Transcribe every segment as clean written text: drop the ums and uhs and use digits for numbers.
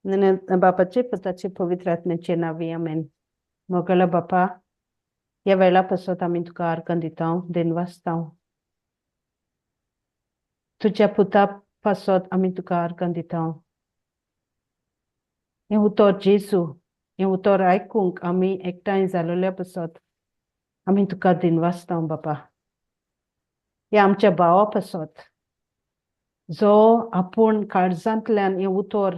बापाचे पुताचे पवित्र आत्म्याचे नावी आमेन. मोगला बापा, या वेळा पासत आम्ही तुका अर्कन दिता दिनवासता. तुझ्या पुता पासत आम्ही तुका अर्कन दिता. हे उतर जेसू, हे उतर आयकूंक आम्ही एकठांय जालोल्या पासत आम्ही तुका दिनवासता बापा. हे आमच्या भावा पासत जो आपूण काळजांतल्यान हे उतर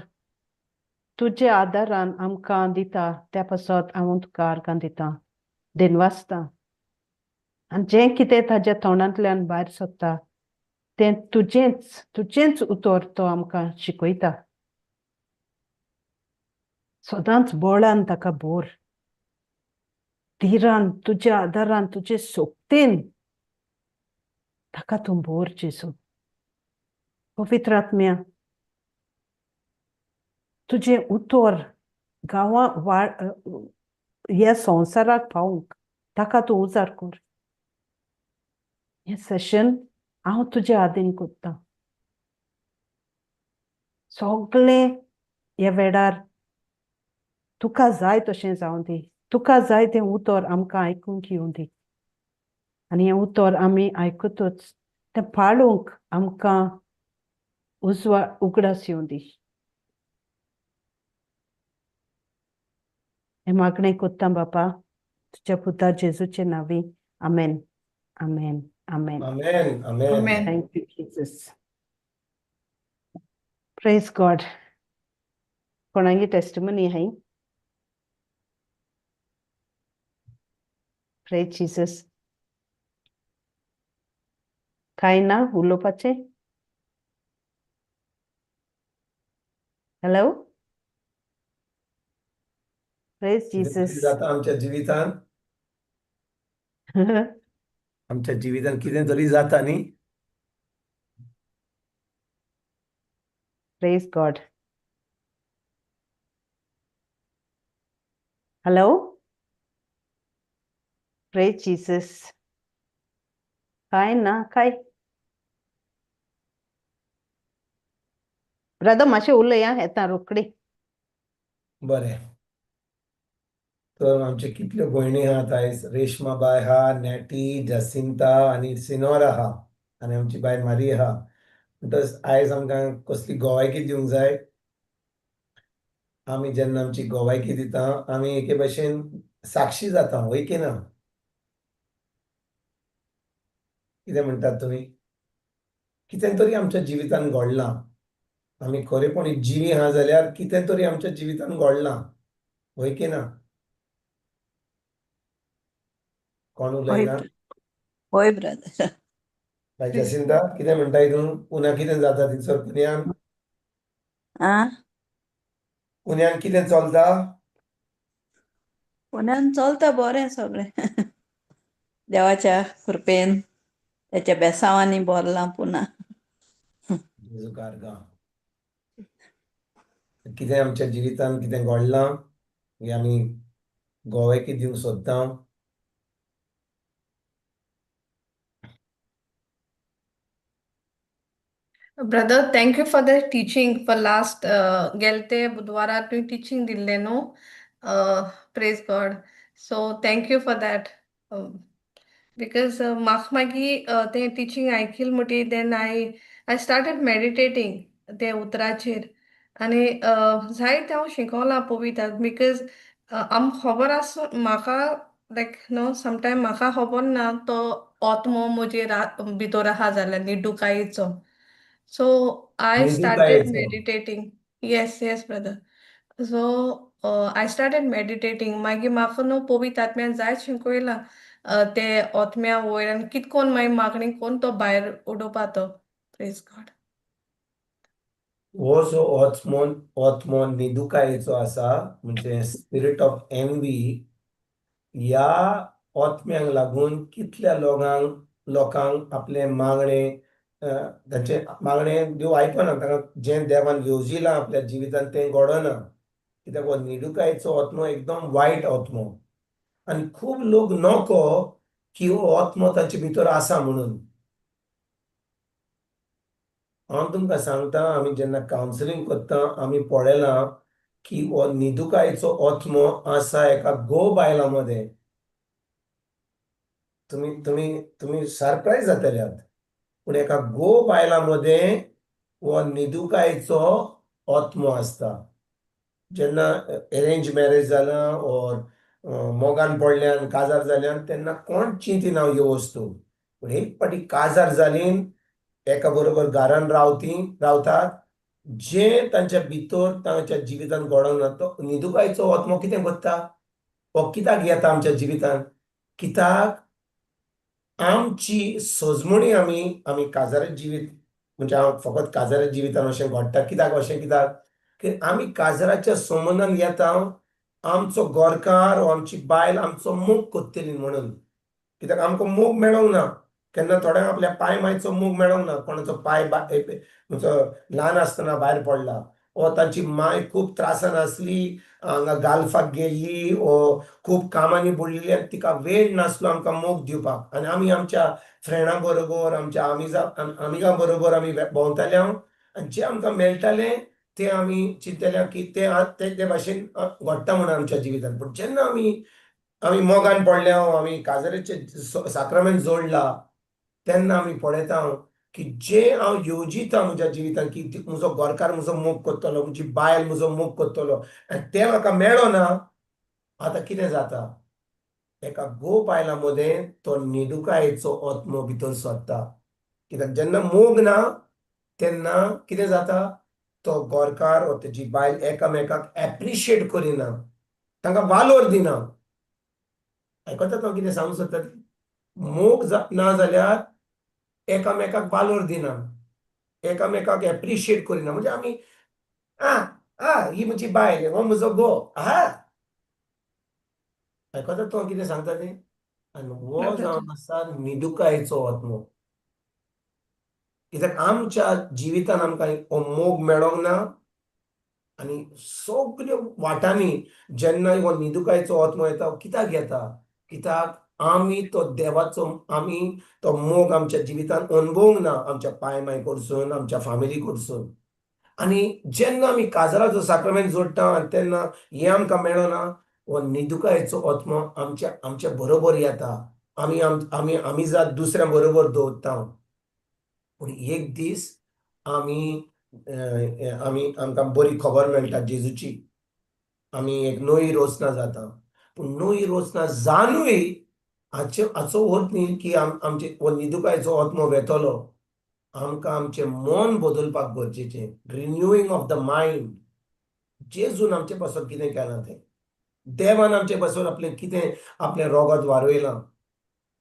तुझे आदारान आमकां दिता त्या पासत हांव तुका अर्कन दिता दिनवासता. आनी जें कितें ताच्या तोंडांतल्यान भायर सरता तें तुजेंच उतर तो आमकां शिकयता. सदांच बोळान ताका बोर, धीरान तुज्या आदारान तुजे सोबतेन ताका तूं बोर जेसू. पवित्र आत्म्या, तुझे उतर गांवां ह्या संवसाराक पावूंक ताका तूं उजार कर. हें सेशन हांव तुज्या आदीन कोत्ता. सगळें ह्या वेळार तुका जाय तशें जावं दी. तुका जाय तें उतर आमकां आयकूंक येवं दी. आनी हें उतर आमी आयकतूच तें पाळूंक आमकां उगडास येवं दी. हें मागणें कोत्ता बापा तुज्या पुता जेजूचे नांवी. Amen, amen, amen. Amen. Amen. Thank you, Jesus. Praise God. कोणागी टेस्टिमनी आहे? Praise Jesus. काय ना उलोवपाचें? हॅलो? Praise Jesus. जाता आमच्या जिवितान आमच्या जिवितान कितें तरी जाता न्ही. Praise God. Hello? Praise Jesus. काय ना काय? ब्रदर मातशें उलया येता रोखडी. बरें. तर आमचे कितल्यो भयणी आहात आयज. रेशमा बाय आहा, नॅटी, जसिंता आनी सिनोरा आहा आनी आमची बाय मारी आहा. म्हणटच आयज आमकां कसली गोवायकी दिवंक जाय. आमी जेन्ना आमची गोवायकी दिता आमी एके भाशेन साक्षी जाता, वय की ना? कितें म्हणटात तुमी? कितें तरी आमच्या जिवितान घडलां. आमी खरेपणी जिवी आहा जाल्यार कितें तरी आमच्या जिवितान घडलां, वय की ना? कोण उलयना? होय ब्रदर. बाय जसिंता कितें म्हणटाय तूं? पुण्या कितें जाता थंयसर पुण्यान? पुण्यान कितें चलता? पुण्यान चलता बरें सगळें. देवाच्या कृपेन त्याच्या बेसांवांनी बोरलां पुना. जेजूकार गा. कितें आमच्या जिवितान कितें घडलां हें आमी गोवायकी दिवंक सोदता. Brother, thank you for the teaching for last gelte budwara tu teaching dille no. Praise God. So thank you for that. Because magi te teaching aikil muti then I started meditating te utrachir आणि जायत हांव शिकोला Pavita because आम खबर आसा म्हाका लायक no sometime म्हाका खबर ना तो आत्मो म्हजे भितर आहा जाल्यार निडुकायेचो. So I started निदुकायेचो. meditating. Yes, brother. So I started meditating. मागीर म्हाका न्हू पवित्र आत्म्यान जायत शिकयलां ते आत्म्या वयर आनी कितकोन मागीर मागणी कोण तो भायर उडोवपा तो. Praise God. हो जो आत्मो निदुकायेचो आसा म्हणजे स्पिरिट ऑफ एनवी, ह्या आत्म्यांक लागून कितल्या लोकांक आपले मागणे तांचे मागणे देव आयकना. ताका जें देवान येवजिलां आपल्या जिवितान तें घडना. कित्याक हो निदुकायेचो आत्मो एकदम वायट आत्मो आनी खूब लोक नको की हो आत्मो तांचे भितर आसा म्हणून. हांव तुमकां सांगता, आमी जेन्ना कावन्सिलींग करता आमी पळयलां की हो निदुकायचो ओथमो आसा एका गो बायलामध्ये. तुम्ही तुम्ही तुम्ही सरप्राईज जातले. पण एका गो बायलामध्ये हो निदुकायचो ओथमो असता. जेन्ना अरेंज मॅरेज जालां ओर मोगान पडल्यान काजार जाल्यान तेन्ना कोण चिंतिना ह्यो वस्तू. पूण एक पाटी काजार जालीन एका बरोबर घरान रावतात, जे तांच्या भितर तांच्या जिवितान घडोंक ना तो निदुकायचो ओथमो कितें करता, हो कित्याक येता आमच्या जिवितान, कित्याक आमची सजमणी आमी काजारेच जिवीत, म्हणजे हांव फकत काजारेच जिवितान अशें घडटा कित्याक की आमी काजराच्या संबंधान येता आमचो गोरकार वा आमची बायल आमचो मोग कोत्तली म्हणून. कित्याक आमकां मोग मेळोंक ना. केन्ना थोड्यांक आपल्या पांय मायचो मोग मेळोंक ना. कोणाचो पांय म्हणजे ल्हान आसतना भायर पडला, वा तांची माय खूब त्रासान आसली, हांगा गाल्फाक गेल्ली, वो खूब कामांनी बुडलेली आनी तिका वेळ नासलो आमकां मोग दिवपाक, आनी आमी आमच्या फ्रेंडां बरोबर आमच्या आमिगां बरोबर आमी भोंवताले आनी जें आमकां मेळटालें तें आमी चिंतलें की ते भाशेन घडटा म्हणून आमच्या जिवितान. पूण जेन्ना आमी मोगान पडल्या, आमी काजरेचें साक्रामेंट जोडला, तेन्ना आमी पळयता की जें हांव येवजिता म्हज्या जिवितान की म्हजो गोरकार म्हजो मोग कोत्तलो, म्हजी बायल म्हजो मोग कोत्तलो, आनी तें म्हाका मेळ्ळो ना. आतां कितें जाता, एका गो बायला मदें तो निदुकायेचो ओथमो भितर सोदता. कित्याक जेन्ना मोग ना तेन्ना कितें जाता, तो गोरकार वा तेजी बायल एकामेकाक एप्रिशिएट करिना, तांकां वालोर दिना. आयकतात हांव कितें सांगूंक सोदता तें? मोग ना जाल्यार एकामेकाक वालोर दिना, एकामेकाक एप्रिशिएट करिना. म्हणजे आमी ही म्हजी बायल, हो म्हजो गो, आयकतात तो कितें सांगता तें? आनी हो जावन आसा निदुकायेचो ओथमो. कित्याक आमच्या जिवितान आमकां हो मोग मेळोंक ना, आनी सगळ्यो वाटांनी जेन्ना हो निदुकायेचो ओथमो येता, कित्याक येता? कित्याक आमी तो मोग आमच्या जिवितान अणभवूंक ना, आमच्या पांय माय कडसून, आमच्या फामिली कडसून. आनी जेन्ना आमी काजराचो साक्रामेंट जोडटा आनी तेन्ना हें आमकां मेळना ना, हो निदुकायेचो ओथमो आमच्या बरोबर येता. आमी जात दुसऱ्या बरोबर दवरता. पूण एक दीस आमकां बरी खबर मेळटा जेजूची. आमी एक नवी रोचना जाता. पूण नवी रोचना जावनूय हाचो अर्थ न्ही की आमचे हो निदुकायेचो ओथमो वेतलो. आमकां आमचें मन बदलपाक गरजेचें. Renewing of the mind. जेजून आमचे पासून कितें केलां तें, देवान आमचे पासून आपलें रोगत वारयलां,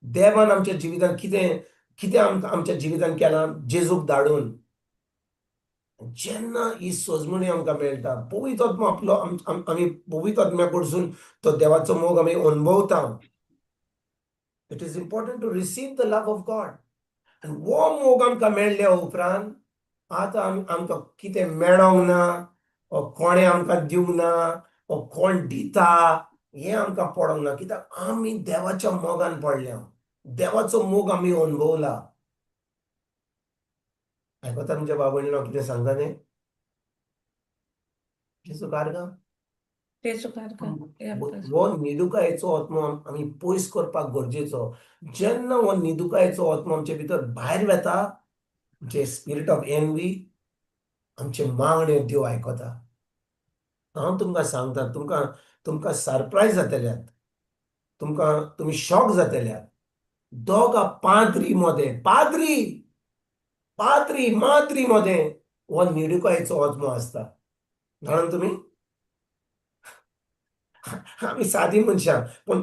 देवान आमच्या जिवितान कितें आमच्या जिवितान केलां जेजूक धाडून. जेन्ना ही सजमणी आमकां मेळटा, पवित्र आत्मा आमी पवित्र आत्म्या कडसून तो देवाचो मोग आमी अणभवता. It is important to receive the love of God. आनी हो मोग आमकां मेळ्ळ्या उपरांत आतां आमकां कितें मेळोंक ना, कोणें आमकां दिवंक ना, कोण दिता हें आमकां पडोंक ना. कित्याक आमी देवाच्या मोगान पडल्या, देवाचो मोग आमी अणभवला. आयकता तुमच्या बाबडीन हांव कितें सांगता तें? जेजू कारगा. हो निदुकायेचो ओथमो आमी पयस करपाक गरजेचो. जेन्ना हो निदुकायेचो ओथमो आमचे भितर भायर वेता, जे स्पिरीट ऑफ एनवी, आमचे मागणे देव आयकता. हांव तुमकां सांगता, तुमकां सरप्रायज जातल्यात, तुमी शॉक जातल्यात. दोगा पाद्री मध्ये हो निदुकायेचो ओथमो आसता. जाणान तुमी? आमी सादी मनशां, पूण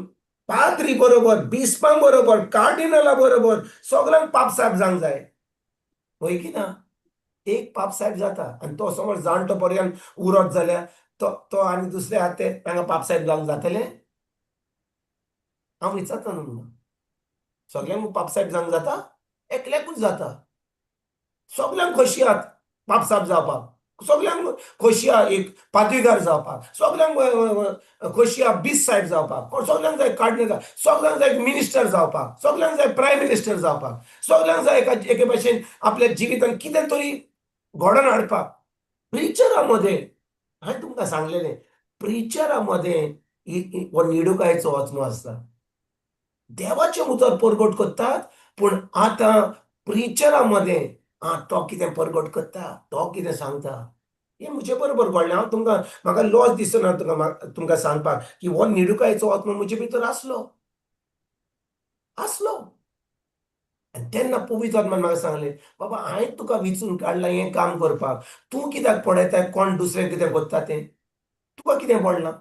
पाद्री बरोबर, बिस्पां बरोबर, कार्डिनला बरोबर सगळ्यांक पापसाहेब जावंक जाय. वय की ना? एक पापसाहेब जाता आनी तो समज जाणटो पर्यंत उरत जाल्यार तो आनी दुसरे आहा ते तांकां पापसाहेब जावंक जातलें? हांव विचारता न्हू, सगळ्यांक पापसाहेब जावंक जाता? एकल्याकूच जाता. सगळ्यांक खोशी आहात पापसाहेब जावपाक, सगळ्यांक खोशी आहा एक पाद्रीगार जावपाक, सगळ्यांक खोशी आहा बीस साहेब जावपाक, सगळ्यांक जाय कार्डिनल, सगळ्यांक जाय मिनिस्टर जावपाक, सगळ्यांक जाय प्रायम मिनिस्टर जावपाक, सगळ्यांक जाय एके भाशेन आपल्या जिवितान कितें तरी घडोवन हाडपाक. प्रिचरामध्ये हांवें तुमकां सांगलेलें प्रिचरा मध्ये हो निडुकायचो वचनो आसता. देवाचे उतर परगट करतात, पूण आतां प्रिचरा मध्ये तो कितें परगट करता, तो कितें सांगता, हें म्हजे बरोबर कळ्ळें. हांव तुमकां म्हाका लॉस दिसना तुमकां सांगपाक की हो निडुकायचो वचनो म्हजे भितर आसलो. आनी तेन्ना पवित्र आत्मान म्हाका सांगलें, बाबा हांवें तुका विचून काडलां हें काम करपाक, तूं कित्याक पळयता कोण दुसरें कितें करता तें, तुका कितें पडलां?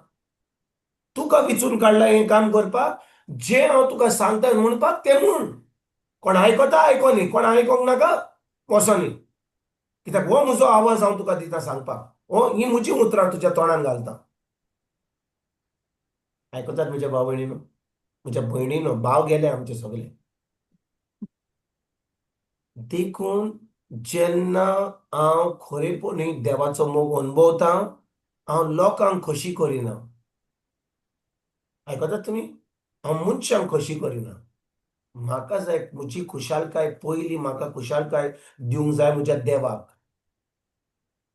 तुका विचून काडलां हें काम करपाक, जें हांव तुका सांगता म्हणपाक तें म्हण. कोण आयकता आयकोनी, कोण आयकोंक नाका वचोनी. कित्याक हो म्हजो आवाज हांव तुका दिता सांगपाक, ही म्हजी उतरां तुज्या तोंडान घालता. आयकतात म्हज्या भाव भयणीनो, म्हज्या भयणीनो, भाव गेले आमचे सगळे. देखून जेन्ना हांव खरेपणी देवाचो मोग अनुभवता, हांव लोकांक खोशी करिना. आयकतात तुमी? हांव मनशांक खोशी करिना. म्हाका जाय म्हजी खुशालकाय पयली म्हाका खुशालकाय दिवंक जाय म्हज्या देवाक.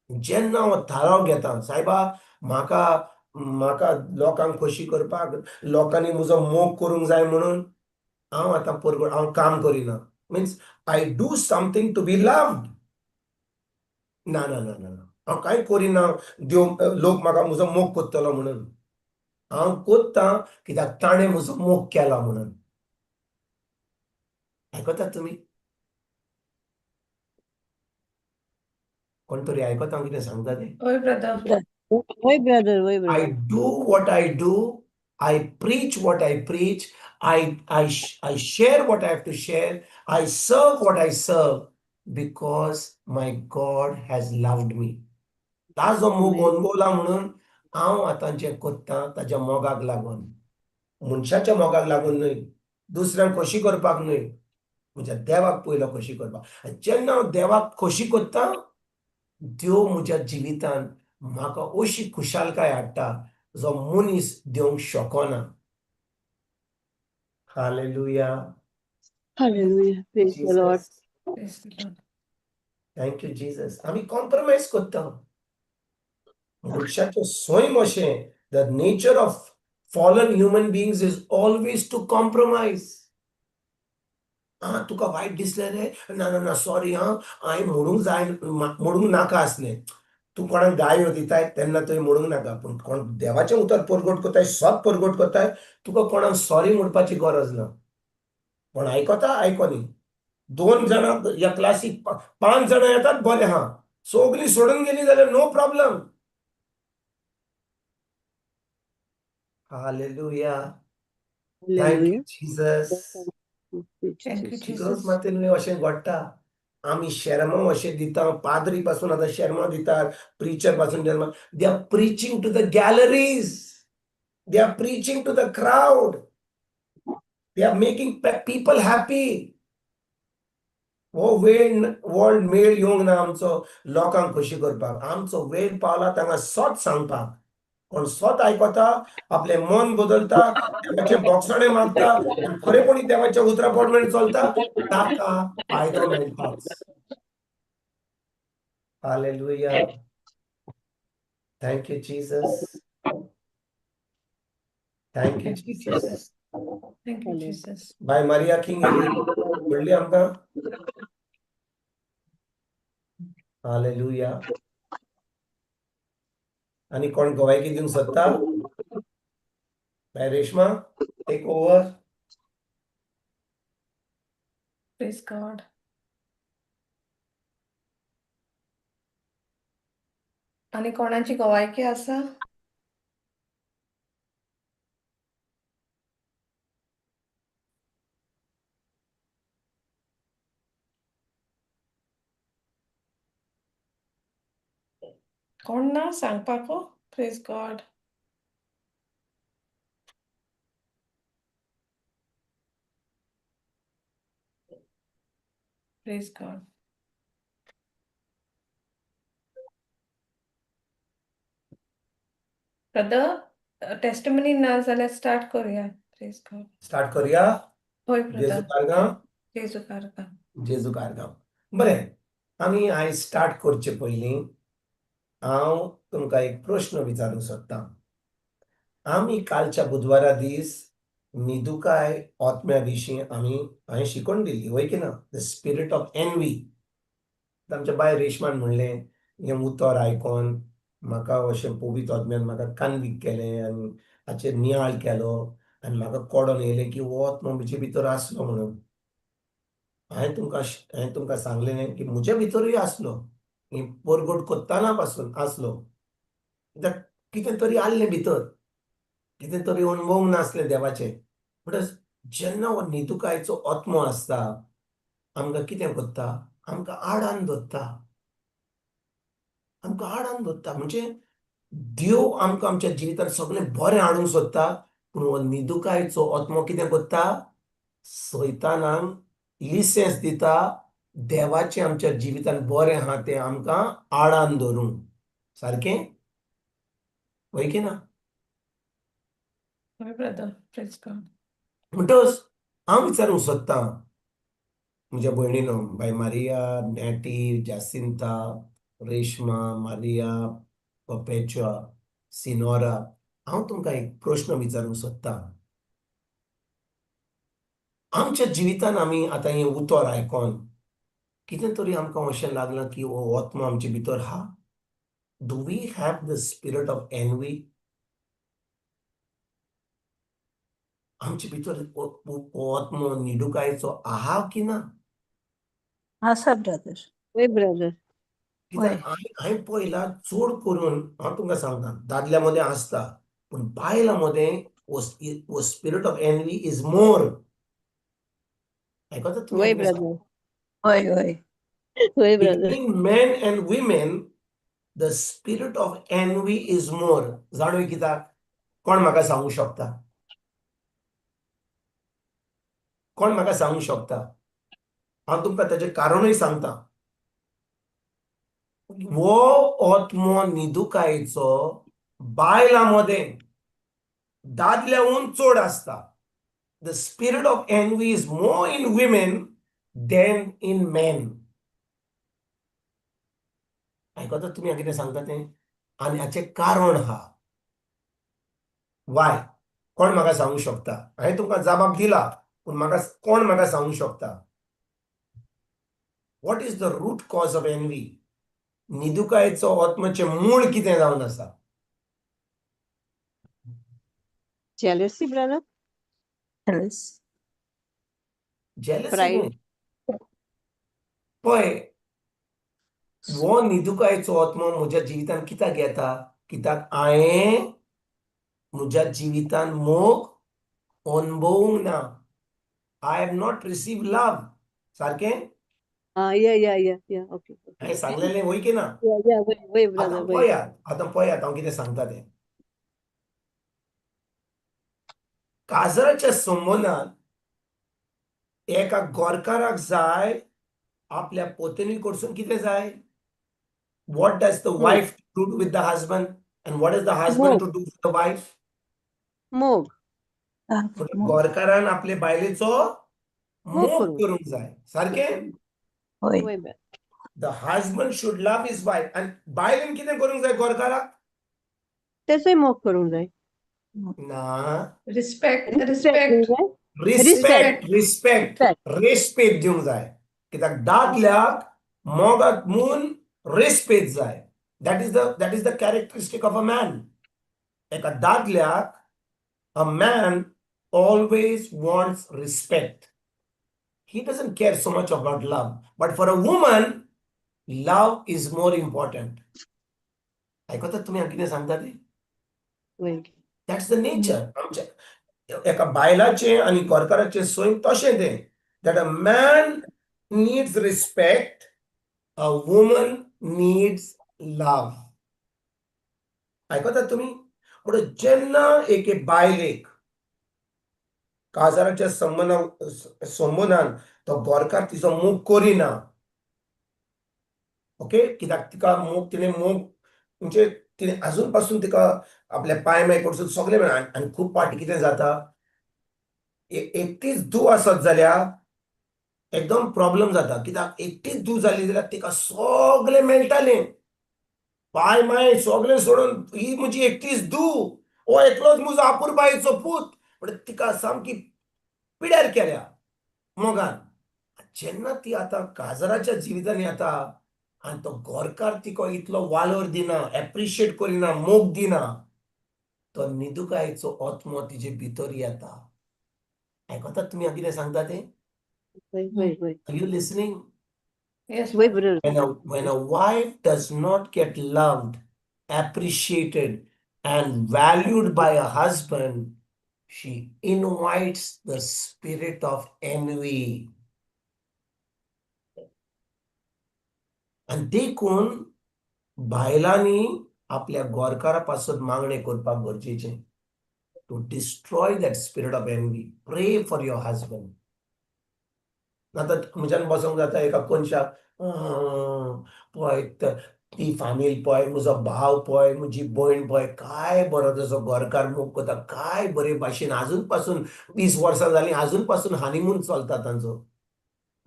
जेन्ना हांव थाराव घेता, सायबा म्हाका म्हाका लोकांक खोशी करपाक, लोकांनी म्हजो मोग करूंक जाय म्हणून हांव आतां परगट हांव काम करिना. Means I do something to be loved. ना ना ना ना ना, हांव कांय करिना लोक म्हाका म्हजो मोग कोत्तलो म्हणून. हांव कोत्तां कित्याक ताणें म्हजो मोग केला म्हणून. आयकतात तुमी? कोण तरी आयकता हांव कितें सांगता तें? होय ब्रदर. वय ब्रदर, वय I brother. do what I do. I preach what I preach. I share what I have to share. I serve what I serve because my God has loved me. ताजो मोग Amen. अनुभवला म्हणून हांव आतां जें कोत्तां ताज्या मोगाक लागून, मनशाच्या मोगाक लागून न्हय, दुसऱ्यांक खोशी करपाक न्हय, म्हज्या देवाक पयलो खोशी करपाक. आनी जेन्ना हांव देवाक खोशी कोत्तां, देव म्हज्या जिवितान म्हाका अशी खुशालकाय हाडटा जो मनीस दिवंक शकना. Hallelujah. Hallelujah. Praise the Lord. Jesus. Praise the Lord. Thank you Jesus. आमी कॉम्प्रोमाइज कोत्ता. मनशाचें स्वयं अशें, the nature of fallen human बिंग्स is always to compromise. तुका वायट दिसलें रे, ना ना ना सॉरी हांवें म्हणूंक नाका आसलें. तूं कोणाक गायो दिताय तेन्ना तुवें म्हणूंक नाका, पूण कोण देवाचें उतर परगट कोत्ताय, सत परगट कोत्ताय, तुका कोणाक सॉरी म्हणपाची गरज ना. कोण आयकता आयकोनी. 2 जाणां ह्या क्लासीक 5 जाणां येतात बरें आहा, सगळीं सोडून गेलीं जाल्यार no problem. Hallelujah. Thank you Hallelujah. Jesus. Thank you, Jesus. शिरोज Jesus. मातेन अशें घडटा. आमी शर्मा अशें दिता, पाद्री पासून आतां शर्मा दितात, प्रिचर पासून शर्मा. They are preaching to the galleries. They are preaching to the crowd. They are making people happy. हो वेळ वर्ल्ड मेळ येवंक ना आमचो लोकांक खोशी करपाक. आमचो वेळ पावला तांकां सत सांगपाक. कोण सत आयकता, आपलें मन बदलता, देवाचें बोगसणें मागता आनी खरेपणी देवाच्या उतरा प्रमाणे चलता, ताका फायदो मेळटाच. Hallelujah. Thank you Jesus. Thank you Thank you, Jesus. Jesus. Thank you, Hallelujah. Jesus. बाय मारिया किंग येयली, म्हणली आमकां. हालेलुया. आनी कोण गवायकी दिवंक सोदता? बाय Reshma, take over. Praise God. आणि कोणाची गवायकी आसा? कोण ना सांगपाको? Praise God. Praise God. Brother, testimony ना जाल्यार स्टार्ट करूया. Praise God. स्टार्ट करूया. होय जेजू ब्रदर. कारगां. जेजू कारगा. जेजू कारगां. बरें, आमी आयज स्टार्ट करचे पयलीं हांव तुमकां एक प्रश्न विचारूंक सोदतां. आमी कालच्या बुधवारा दीस निदुकाय आत्म्या विशीं हांवें शिकवण दिल्ली, वय की ना? The spirit of envy. आमच्या बाय रेशमान म्हणलें, हें उतर आयकोन म्हाका अशें पवित्र आत्म्यान म्हाका कानवीक केलें आनी हाचेर नियाळ केलो आनी म्हाका कळोन येयलें की हो आत्मो म्हजे भितर आसलो म्हणून. हांवें तुमकां सांगलें की म्हजे भितरूय आसलो, ही परगट कोत्ताना पासून आसलो. कित्याक कितें तरी आहलें भितर, कितें तरी अणभव नासलें देवाचें. म्हणटच जेन्ना हो निदुकायचो आत्मो आसता, आमकां कितें करता? आमकां आडान धरता. आमकां आडान धरता. म्हणजे देव आमकां आमच्या जिवितांत सगळें बरें हाडूंक सोदता, पूण हो निदुकायचो आत्मो कितें करता? सैतानाक लिसेंस दिता देवाचें आमच्या जिवितांत बरें आहा तें आमकां आडान धरूंक. सारकें? वय की ना? होय ब्रदर, प्रेज गॉड. म्हणटच हांव विचारूंक सोदतां म्हज्या भयणीनो, बाय मारिया, नॅटी, जासिंता, रेश्मा, मारिया, पपेच्युआ, सिनोरा, हांव तुमकां एक प्रश्न विचारूंक सोदतां. आमच्या जिवितांत आमी आतां हें उतर आयकोन कितें तरी आमकां अशें लागलां की हो आत्मो आमचे भितर आहा? Do we have the spirit of envy? आमचे भितर हो आत्मो निदुकायचो आहा की ना? आसा ब्रदर. वय ब्रदर. कित्याक हांवें पळयलां चड करून, हांव तुमकां सांगता, दादल्या मदें आसता, पूण बायलां मदें हो spirit of envy is more. आयकता तुमी? वय ब्रदर. वय वय. वय brother. Between men and women the spirit of envy is more. जाणवे कित्याक? कोण म्हाका सांगूंक शकता? कोण म्हाका सांगूंक शकता? हांव तुमकां ताचें कारणूय सांगता. हो आत्मो निदुकायेचो बायलां मदें दादल्याहून चड आसता. The spirit of envy is more in women than in men. आयकता तुमी हांव कितें सांगता तें? आनी हाचें कारण आहा. वाय? कोण म्हाका सांगूंक शकता? हांवें तुमकां जबाब दिला, पूण कोण म्हाका सांगूंक शकता? What is the root cause of envy? निदुकायेचो आत्म्याचें मूळ कितें जावन आसा? Jealousy brother. Jealousy Pride. न्हय. पळय, हो निदुकायेचो आत्मो म्हज्या जिवितांत कित्याक येता? कित्याक हांवें म्हज्या जिवितांत मोग अणभवूंक ना. आय हॅव नॉट रिसीव लव. सारकें? Yeah. Okay. हांवें सांगलेलें, वय की ना? Yeah. Wait, brother. आतां Wait. पळयात हांव कितें सांगता तें. काजराच्या संबंदांत एका गोरकाराक जाय आपल्या पत्नी कडसून कितें जाय? What does the wife do with the husband? And what does the husband to do with the wife? मोग. गोरकारान आपले बायलेचो मोग करूंक करूंक जाय. सारकें? वय brother. The husband should love his wife. And बायलेन कितें करूंक जाय गोरकाराक? तेचोय मोग करूंक जाय. ना. रिस्पेक्ट रेस्पेक्ट दिवंक जाय. कित्याक दादल्याक मोगाक म्हूण रेस्पेक्ट जाय. That is the characteristic of a man. एका दादल्याक, a man always wants respect. He doesn't care so much about love. But for a woman, love is more important. आयकता तुमी हांव कितें सांगता तें? वय. That's the nature. आमच्या एका बायलाचें आनी गोरकाराचें सोयीन तशें तें. That a man needs respect, a woman needs love. आयकता तुमी? म्हणून जेन्ना एके बायलेक काजाराच्या संबंदान तो गोरकार तिचो मोग करिना, ओके, कित्याक तिणें मोग म्हणजे तिणें आजून पासून तिका आपल्या पांय माय कडसून सगळें मेळ्ळां. आनी खूब पाटी कितें जाता, एकटीच धूव आसत जाल्यार एकदम प्रॉब्लेम जाता. कित्याक एकटीच धूव जाली जाल्यार तिका सगळें मेळटालें, पाय माय सगळे सोडून ही म्हजी एकटीच धू हो एकलोच म्हजो आपुरबायेचो पूत पण तिका सामकी पिड्यार केल्या मोगान जेन्ना ती आता काजराच्या जिवितांनी येता आणि तो गोरकार तिका इतलो वालोर दिना एप्रिशिएट करिना मोग दिना तो निदुकायेचो आत्मो तिचे भितर येता आयकतात तुम्ही कितें सांगता ते होय होय होय आर यू लिसनिंग Yes, होय brother. Brother when a wife does not get loved, appreciated, and valued by a husband, she invites the spirit of envy. आणि देखून बायलांनी आपल्या गोरकारापासून मागणे करपाक गरजेचे to destroy that spirit of envy pray for your husband आता म्हज्यान बसोंक जाता एका कोनशाक पळय ती फामील पळय म्हजो भाव पळय म्हजी भयण पळय काय बरो तेजो गोरकार मोग करता काय बरे भाशेन आजून पासून 20 वर्सां जालीं आजून पासून हानिमून चलता तांचो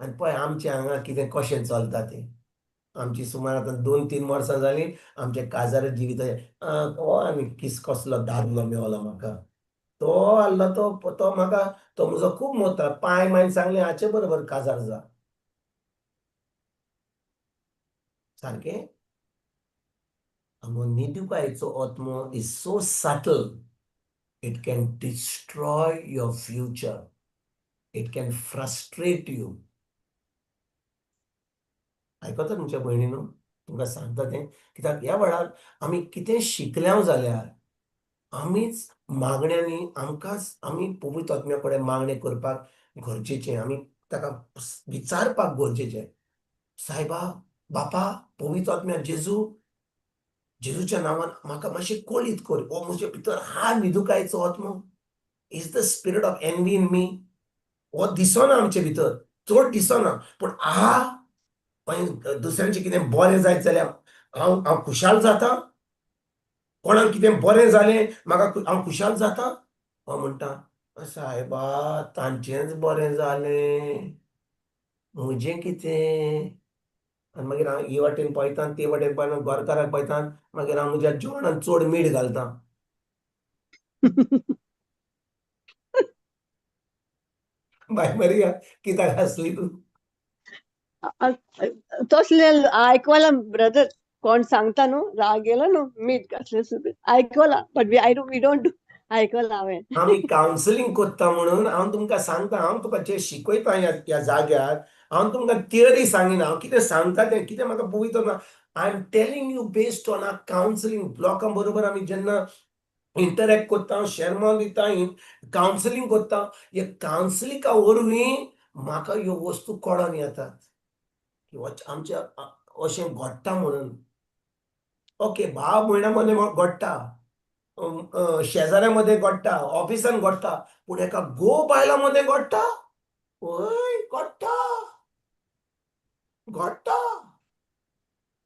आनी पळय आमचे हांगा कितें कशें चलता तें आमची सुमार आतां 2-3 वर्सां जालीं आमचे काजार जिविताचे हो आनी कसलो दादलो मेवलो म्हाका तो आहलो तो म्हाका तो म्हजो खूब मोता पांय मायन सांगलें हाचे बरोबर काजार जा सारकें निदुकायेचो आत्मो is so subtle it can destroy your future it can frustrate you आयकता तुमच्या भयणीनो तुमकां सांगता तें कित्याक ह्या वेळार आमी कितें शिकल्या जाल्यार आमीच मागण्यांनी आमकांच आमी पवित्र आत्म्या कडेन मागणे करपाक गरजेचें आमी ताका विचारपाक गरजेचें सायबा बापा पवित्र आत्म्या जेजूच्या नांवान म्हाका मातशें कळीत कर हो म्हजे भितर हा निदुकायेचो आत्मो is the spirit of envy in me हो दिसना आमचे भितर चड दिसना पूण दुसऱ्यांचें कितें बरें जायत जाल्यार हांव खुशाल जाता कोणाक कितें बरें जालें म्हाका हांव खुशाल जाता हो म्हणटा सायबा तांचेंच बरें जालें म्हजें कितें आनी मागीर हांव हे वाटेन पळयता ते वाटेन पळयता गोरकाराक पळयता मागीर हांव म्हज्या जेवणान चड मीठ घालता बाय मरिया कित्याक हांसली तूं तसले आयकवाला ब्रदर कोण सांगता न्हू राग गेलो न्हू मीठ घातले सुद्दां आयकवाला बट वी डोंट डू आयकवाला हांवें आमी कावन्सिलींग कोत्ता म्हणून हांव तुमकां सांगता हांव तुका जे शिकयता ह्या जाग्यार हांव तुमकां थियरी सांगिना हांव कितें सांगता तें कितें म्हाका पवित्र I am telling you based on a counselling लोकां बरोबर आमी जेन्ना इंटरॅक्ट कोत्ता शेरमॉन दिता कावन्सिलींग कोत्ता हे कावन्सिलिंगा वरवीं म्हाका ह्यो वस्तू कळोन येतात आमच्या अशें घडटा म्हणून ओके भाव भयणा मदें घडटा शेजाऱ्यामध्ये घडटा ऑफिसान घडटा पूण एका गो बायलामध्ये घडटा ओय घडटा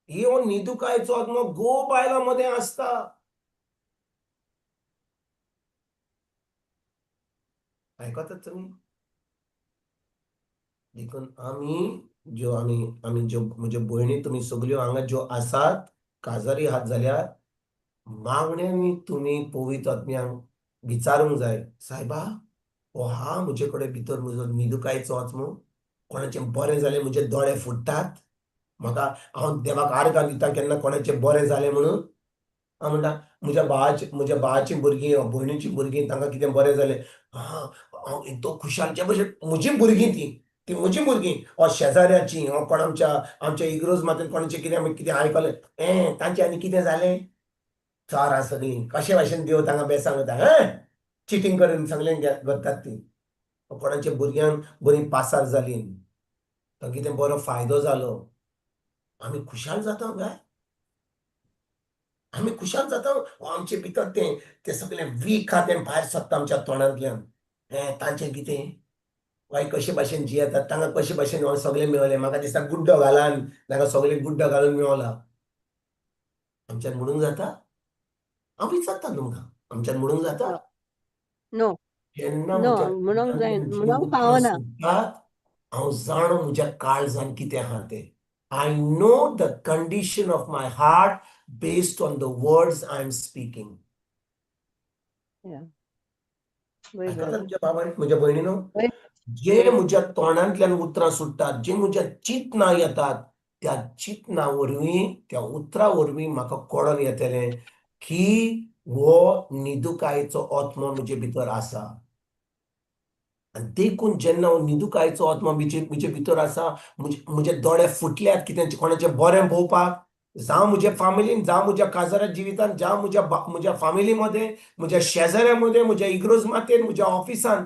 हो निदुकायेचो आत्मो गो बायलामध्ये आसता आयकतात तुमी देखून आमी ज्यो म्हज्यो भयणी तुमी सगल्यो हांगा ज्यो आसात काजारी आहात जाल्यार मागण्यांनी तुमी पवित्र आत्म्यांक विचारूंक जाय सायबा हो हा म्हजे कडेन भितर म्हजो निदुकायेचो आत्मो कोणाचें बरें जालें म्हजे दोळे फुट्टात म्हाका हांव देवाक आर्गां दिता केन्ना कोणाचें बरें जालें म्हणून हांव म्हणटा म्हज्या भावाची भुरगीं भयणीची भुरगीं तांकां कितें बरें जालें हांव एकदम खुशाल जे भशेन म्हजी भुरगीं ती म्हजी भुरगीं हो शेजाऱ्याची हो कोण आमच्या इग्रोज मातेन कोणाचें कितें आयकलें तांचें आनी कितें जालें चार सगळीं कशे भाशेन देव तांकां बेसांग जाता चिटींग करून सगळें करतात ती कोणाच्या भुरग्यांक बरी पासार जाली तांकां कितें बरो फायदो जालो आमी खुशाल जाता काय आमी खुशाल जाता आमचे भितर तें सगळें वीक आहा तें भायर सरता आमच्या तोंडांतल्यान तांचें कितें वाय कशे भाशेन जियेतात तांकां कशे भाशेन सगळें मेवलें म्हाका दिसता गुड्डो घालान तांकां सगळें गुड्डो घालून मेवला आमच्यान म्हणूंक जाता हांव विचारता तुमकां आमच्यान म्हणूंक जाता नो जेन्ना नो म्हज्या म्हणूंक जाय काळजांतल्यान जीव म्हणूंक उतरां पावना सुट्टात हांव जाणो म्हज्या काळजान कितें आहा तें I know the condition of my heart based on the words I'm speaking. Yeah. वय आयकता brother. तुमच्या बाबांनी, म्हज्या भयणीनो, वय. जे म्हज्या तोंडांतल्यान उतरां सुट्टात, जे म्हज्या चिंतना येतात, त्या चिंतना वरवीं, त्या उतरां वरवीं म्हाका कळोन येतलें की हो निदुकायेचो आत्मो म्हजे भितर आसा. आनी देखून जेन्ना हो निदुकायेचो आत्मो म्हजे भितर आसा, म्हजे दोळे फुटल्यात कितें कोणाचें बरें पळोवपाक, जावं म्हज्या फॅमिलीन, जावं म्हज्या काजाऱ्या जिवितांत, जावं म्हज्या फॅमिलीमध्ये, म्हज्या शेजाऱ्यामध्ये, म्हज्या इग्रोज मातेन, म्हज्या ऑफिसान.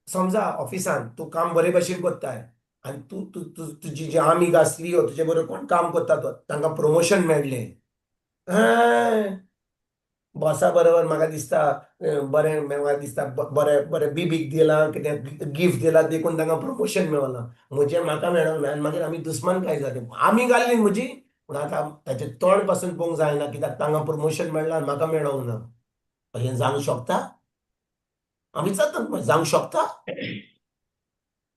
समजा ऑफिसान तूं काम बरे भशेन कोत्ताय आनी तुजी जी आमीग आसली वा तुजे बरोबर कोण काम कोत्ता तांकां प्रमोशन मेळ्ळें. बॉसा बरोबर म्हाका दिसता बरें म्हाका दिसता बरें बरें बीबीक दिलां, कितें गिफ्ट दिलां, देखून तांकां प्रमोशन मेळना. म्हजें म्हाका मेळोंक ना आनी मागीर आमी दुस्मानकाय जाली. आमी घाल्ली म्हजी, पूण आतां ताचें तोंड पासून पळोवंक जायना कित्याक तांकां प्रमोशन मेळ्ळां आनी म्हाका मेळोंक ना. हें जावंक शकता? आमी जातात जावंक शकता?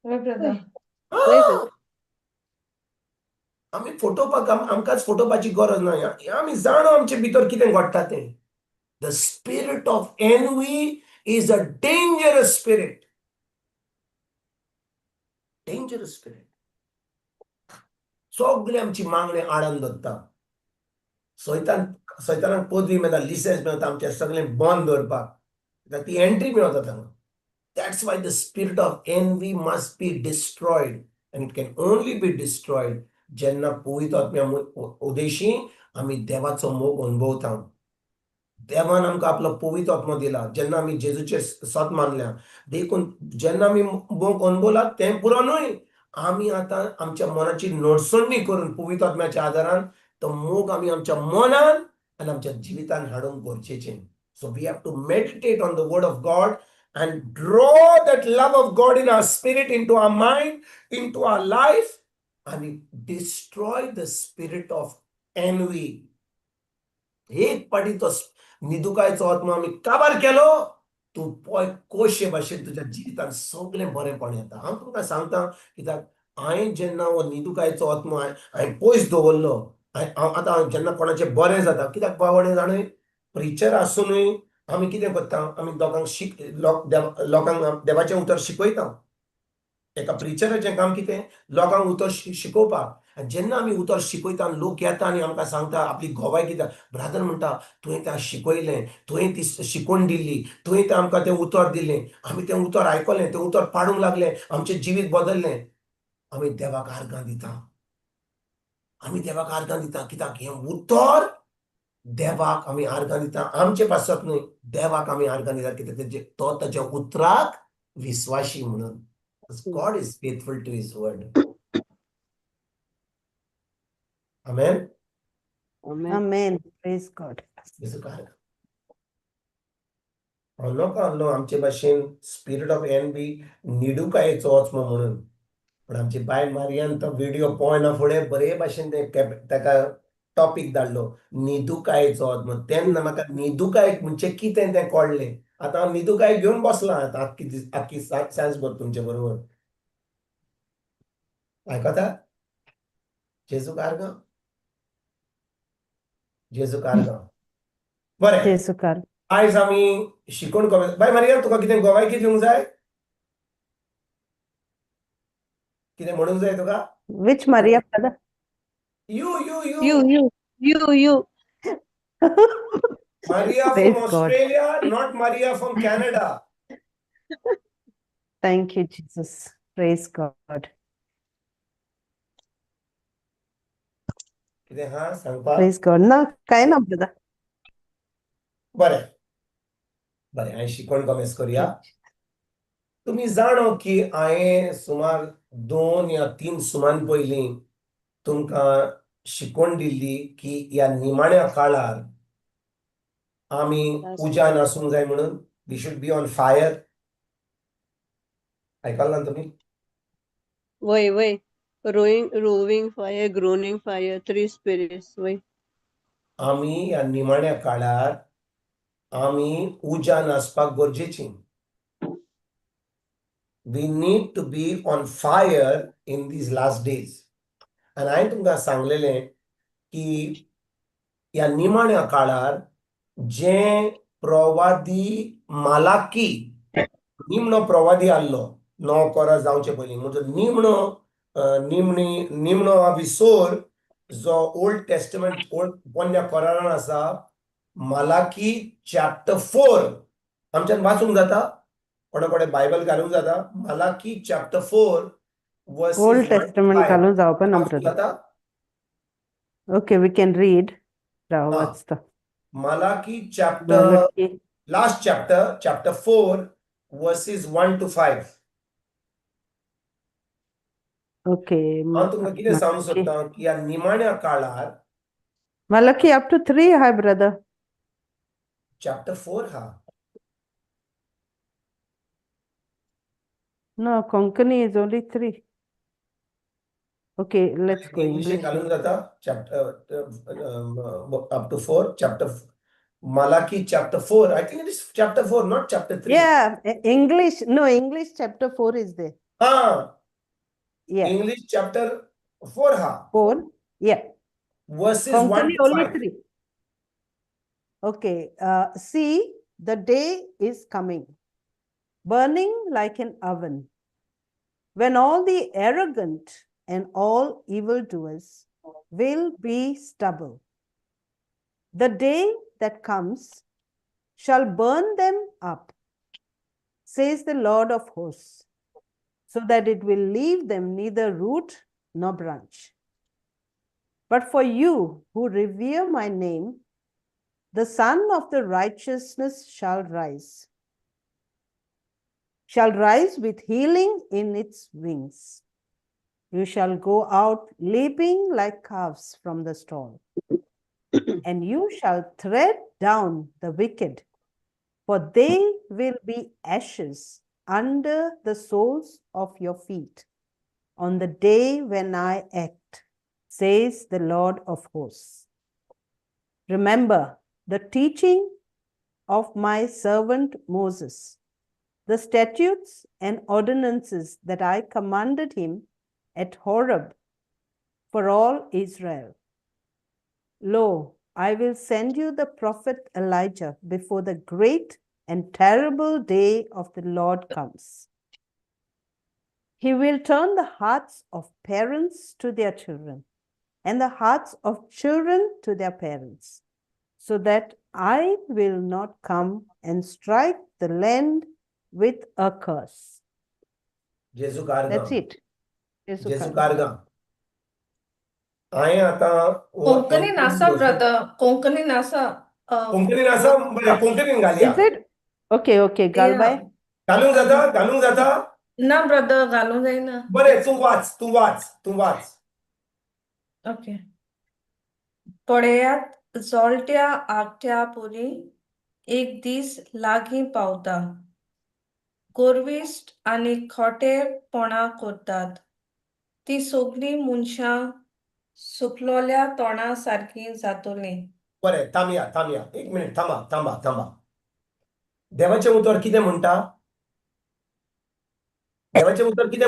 वय ब्रदर. वय brother. आमी फोटोवपाक आमकांच फोटोवपाची गरज ना. आमी जाणो आमचे भितर कितें घडटा तें. The spirit of envy is a dangerous spirit. Dangerous spirit. सगळे आमची मागणे आडान दवरता. सैतानाक पदवी मेळटा, लिसेन्स मेळटा आमचें सगळें बंद दवरपाक. ती एंट्री मेळटा तांकां. That's why the spirit of envy must be destroyed. And it can only be destroyed जेन्ना पवित्र आत्म्या उदेशी आमी देवाचो मोग अनुभवता. देवान आमकां आपलो पवित्र आत्मो दिला. जेन्ना आमी जेजूचेर सत मानल्या, देखून जेन्ना आमी मोग अनुभवला तें पुरो न्हय. आमी आतां आमच्या मनाची नडसणणी करून पवित्र आत्म्याच्या आदारान तो मोग आमी आमच्या मनान आनी आमच्या जिवितान हाडूंक गरजेचें. So we have to meditate on the word of God and draw that love of God in our spirit, into our mind, into our life, and destroy the spirit of envy. एक पाटी तो निदुकायचो आत्मो आमी काबार केलो, तूं पळय कशे भाशेन तुज्या जिवितांत सगळें बरेंपण येता. हांव तुमकां सांगता, कित्याक हांवें जेन्ना हो निदुकायचो आत्मो हांवें पयस दवरलो, आतां जेन्ना कोणाचें बरें जाता, कित्याक बावडे जाणय, प्रिचर आसुनूय आमी कितें करता, आमी लोकांक देवाचें उतर शिकयता. एका प्रिचराचें काम कितें, लोकांक उतर शिकोवपाक. आनी जेन्ना आमी उतर शिकयता आनी लोक येता आनी आमकां सांगता, आपली घोवाय कित्याक ब्रादर म्हणटा, तुवें तें शिकयलें, तुवें ती शिकोवन दिल्ली, तुवें तें आमकां तें उतर दिलें, आमी तें उतर आयकलें, तें उतर पाडूंक लागलें, आमचें जिवीत बदललें. आमी देवाक आर्गां दिता. आमी देवाक आर्गां दिता कित्याक हें उतर देवाक आमी आर्गां दिता. आमचे पासत न्हय, देवाक आमी आर्गां दिता, कित्याक तो ताच्या उतराक विस्वाशी म्हणून. God is faithful to his word. Amen. Amen. Amen. Praise God. जेजू काय हांव आमचे भाशेन स्पिरीट ऑफ एनवी निडुकायेचो आत्मो म्हणून. पण आमची बाय मारियान तो व्हिडिओ पळोवना फुडें बरे भाशेन ताका टॉपीक धाडलो, निदुकायेचो आत्मो. तेन्ना म्हाका निदुकाय म्हणजे कितें तें कळ्ळें. आतां हांव निदुकाय घेवन बसलां आतां आख्खी सांजभर तुमचे बरोबर. आयकता? जेजू कारगा, जेजू कारगा. बरें, जेजू कार. आयज आमी शिकोवन बाय मारिया, तुका कितें गोवायकी दिवंक जाय? कितें म्हणूंक जाय तुका? Which Maria, brother? You. Maria Praise from God. Australia, not Maria from Canada. Thank you, Jesus. Praise God. कितें हा सांगपाक? Praise God. ना, काय ना, brother. बरें हांवें शिकोवन कमेस करुया. तुमी जाणो की हांवें सुमार 2 या 3 सुमान पयलीं तुमकां शिकोवन दिल्ली की ह्या निमाण्या काळार आमी उज्यान आसूंक जाय म्हणून. We should be on fire. आयकलां ना तुमी? वय. Roving fire, groaning fire, 3 spirits. वय. आमी ह्या निमाण्या काळार आमी उज्यान आसपाक गरजेचीं. We need to be on fire in these last days. And हांवें तुमकां सांगलेलें की ह्या निमाण्या काळार जे प्रवादी मालाकी निमणो प्रवादी आल्लो 9 कोरा जावचे पयलीं म्हणजे निमणो विसोर जो ओल्ड टेस्टमेंट ओल्ड पोन्न्या कोरारान आसा मालाकी चॅप्टर 4 आमच्यान वाचूंक जाता कोणे बायबल घालूंक जाता Malachi chapter 4 Old verses 1 to Testament 5 घालून जावपा ना वाचूंक brother. जाता Okay, we can read. राव हा. वाचता. Malachi chapter, Malachi. last chapter, chapter 4, verses 1 to 5. Okay. हांव तुमकां कितें सांगूंक Malachi. सोदतां की ह्या निमाण्या काळार Malachi up to 3, hi brother. Chapter 4 हा No, Konkani is only 3. Okay, let's go English English. घालूंक जाता chapter up to 4 chapter Malachi chapter 4. I think it is chapter 4, not chapter 3. Yeah, English. No, English chapter 4 is there. Ah, Yeah, English chapter 4 ha 4. Yeah. verses 1 Konkani to only 5. 3. Okay. See, the day is coming, burning like an oven, when all the arrogant and all evildoers will be stubble. The day that comes shall burn them up, says the Lord of hosts, so that it will leave them neither root nor branch. But for you who revere my name, the Son of the righteousness shall rise with healing in its wings. You shall go out leaping like calves from the stall, and you shall tread down the wicked, for they will be ashes under the soles of your feet on the day when I act, says the Lord of hosts. Remember the teaching of my servant Moses, the statutes and ordinances that I commanded him at Horeb for all Israel. Lo, I will send you the prophet Elijah before the great and terrible day of the Lord comes. He will turn the hearts of parents to their children, and the hearts of children to their parents, so that I will not come and strike the land with a curse. जेजू कारगा That's it. जेजू कारगा हांवें आतां Konkani NASA brother, Konkani NASA. कोंकणीन आसा बरें कोंकणीन घालया Is it? Okay, okay. Galbai. घालूंक जाता ना ब्रदर, घालूंक जायना. बरें तूं वाच ओके. पळयात, झोलट्या आगट्या पोरी एक दीस लागीं पावता. गोरविस्ट आनी खोटेपणां करतात. ती सगळीं मनशां सुकलोल्या तोंडा सारकीं जातलीं. बरें थांबया 1 मिनिट थांबा देवाचें उतर कितें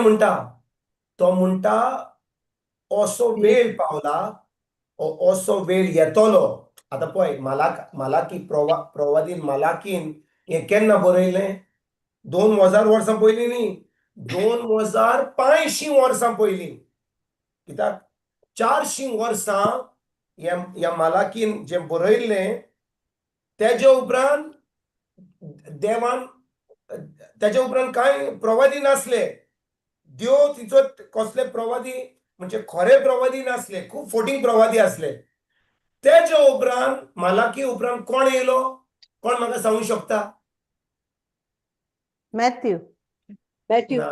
म्हणटा तो म्हणटा असो वेळ पावला असो वेळ येतलो आतां पळय मालाकी प्रवादीन मालाकीन हें केन्ना बरयलें 2000 वर्सां पयलीं न्ही 2500 वर्सां पयलीं कित्याक 400 वर्सां ह्या मालाकीन जें बरयल्लें तेजे उपरांत देवान तेजे उपरांत कांय प्रवादी नासले देव तिचो कसले प्रवादी म्हणजे खरे प्रवादी नासले खूब फोटींग प्रवादी आसले तेजे उपरांत मालाकी उपरांत कोण येयलो कोण म्हाका सांगूंक शकता Matthew. ना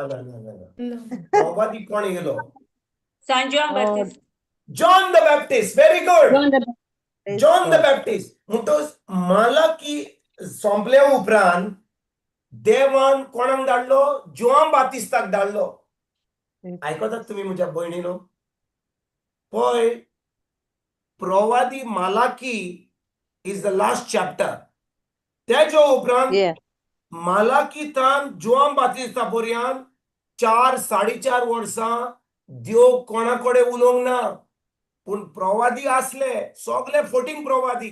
प्रवादी कोण येयलो John the Baptist. John the Baptist very good Praise John the God. Baptist म्हणटच मालाकी सोंपल्या उपरांत देवान कोणाक धाडलो जोआन बातिस्ताक धाडलो आयकतात तुमी म्हज्या भयणीनो पळय प्रवादी मालाकी इज द लास्ट चॅप्टर तेजे उपरांत Yeah. मालाकीतान जोआन बातिस्ता पर्यंत 4-4.5 वर्सां देव कोणा कडेन उलोवंक ना पूण प्रवादी असले सगळे फोटींग प्रवादी.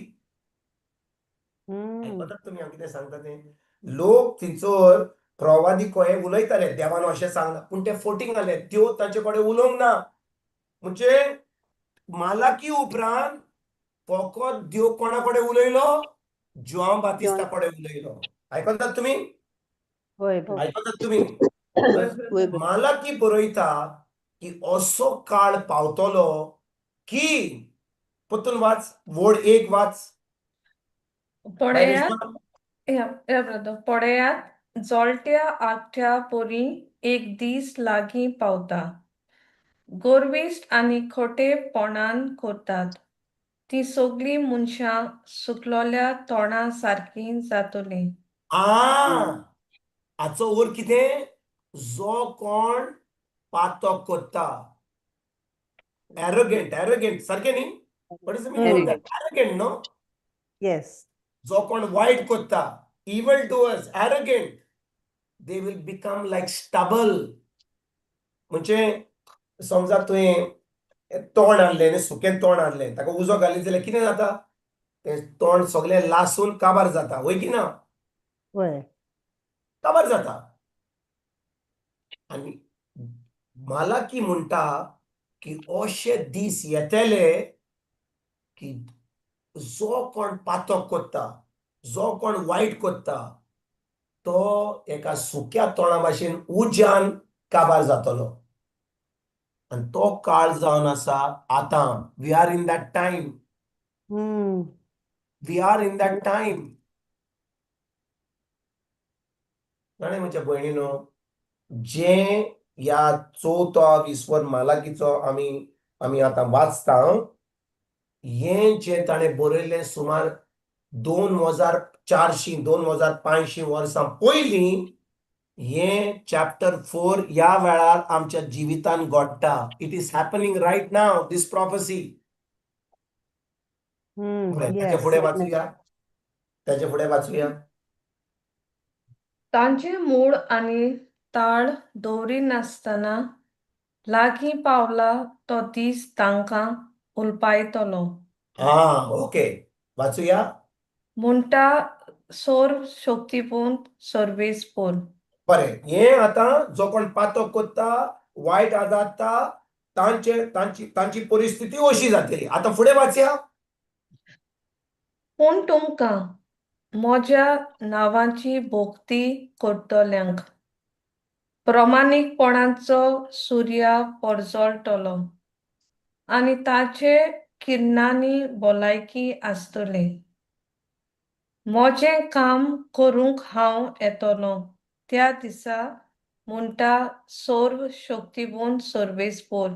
हम्म. आयकतात तुमी हांव कितें सांगता तें? लोक थंयसर प्रवादी कहे उलयताले देवान अशें सांगला पूण ते फोटींग आले. देव तांचे कडेन उलोवंक ना. म्हणजे मालाकी उपरांत फकत देव कोणा कडेन उलयलो? जॉन बातिस्ता कडेन उलयलो. आयकतात तुमी? होय आयकतात तुमी? होय, वय brother. brother. मालाकी बरयता की असो काळ पावतलो की परतून वाच, वड 1 वाच. पळयात या brother. पळयात जोलत्या आगठ्या पोरी एक दीस लागीं पावता. गोरविस्ट आनी खोटेपणान करतात. ती सगळी मनशां सुकलोल्या तोंडा सारकीं जातलीं. हाचो अर्थ कितें? जो कोण पातक करता. एरोगेंट सारकें न्ही? What is the meaning of that? Arrogant, no? Yes. जो कोण वाईट करता, evil doers, arrogant, they will become like stubble. म्हणजे समजा तुवें तोंड हाडलें न्ही, सुकें तोंड हाडलें, ताका उजो घालीत जाल्यार कितें जाता? तें तोंड सगळें लासून काबार जाता. वय की ना? होय. काबार जाता. आनी मालाकी म्हणटा की अशे दीस येतले की जो कोण पातक करता, जो कोण वायट करता, तो एका सुक्या तोंडा भाशेन उज्यान काबार जातलो. आनी तो काळ जावन आसा आतां. We are in that time. Hmm. We are in that time. जाणे म्हज्या भयणीनो, जे ह्या 4th मालाकीचो आमी आतां वाचता, हें जें ताणें बरयलें सुमार 2400-2500 वर्सां पयलीं, हें चॅप्टर 4 ह्या वेळार आमच्या जिवितान घडटा. It is happening right now, this prophecy. ताचे फुडें वाचुया. ताचे फुडें वाचुया. तांचे मूळ आनी ताळ दवरिनासतना लागीं पावला तो दीस तांकां उलपायतलो. ओके, वाचुया. म्हणटा सोर शक्तीपूर्ण सर्वेस्पोर. बरें, हें आतां जो कोण पातक करता, वायट आदारता, तांची परिस्थिती अशी जातली. आतां फुडें वाचया. पूण तुमकां म्हज्या नांवाची भोक्ती करतल्यांक प्रमाणीकपणाचो सुर्या परजळटलो आनी ताचे किरणांनी भलायकी आसतली. म्हजें काम करूंक हांव येतलों त्या दिसा, म्हणटा सर्व शक्तीपूर्ण सर्वेस्पोर.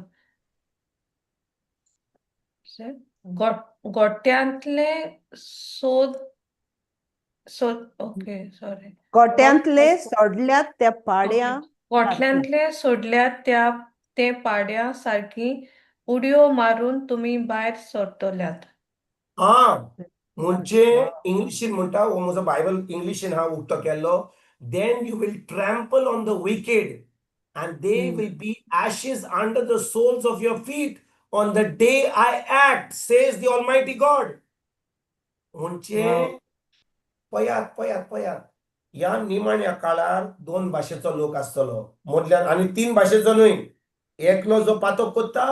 गोट्यांतले गोट्यांतले सोडल्यात त्या पाड्या गोठल्यांतले सोडल्यात ते पाड्या सारकी उडयो मारून तुमी भायर सरतल्यात. म्हणजे इंग्लिशीन म्हणटा, हो म्हजो बायबल इंग्लिशीन हांव उक्तो केल्लो. Then you will trample on the wicked and they will be ashes under the soles of your feet on the day I act, says the Almighty God. म्हणजे पयात ह्या निमाण्या काळार 2 भाशेचो लोक आसतलो. मदल्यान आनी 3 भाशेचो न्हय. एकलो जो पातक करता,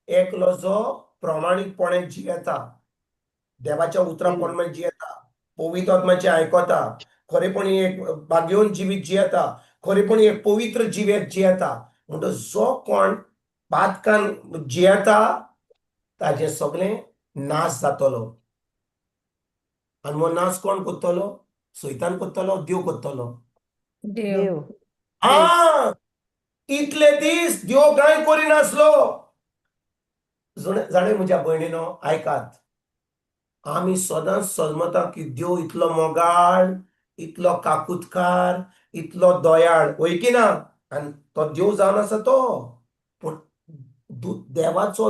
एकलो जो प्रमाणीकपणे जियेता, देवाच्या उतरा प्रमाणे जियेता, पवित्र आत्म्याचें आयकता, खरेपणी एक भाग्यवन जिवीत जियेता, खरेपणी एक पवित्र जिवीत जियेता. म्हणटा जो कोण पातकान जियेता, ताजें सगळें नाश जातलो. आनी हो नाश कोण करतलो? सैतान करतलो, देव करतलो? देव. इतले दीस देव कांय करिनासलो. जाणे म्हज्या भयणीनो, आयकात. आमी सदांच समजता की देव इतलो मोगाळ, इतलो काकुतकार, इतलो दयाळ. वय की ना? आनी तो देव जावन आसा तो. पूण देवाचो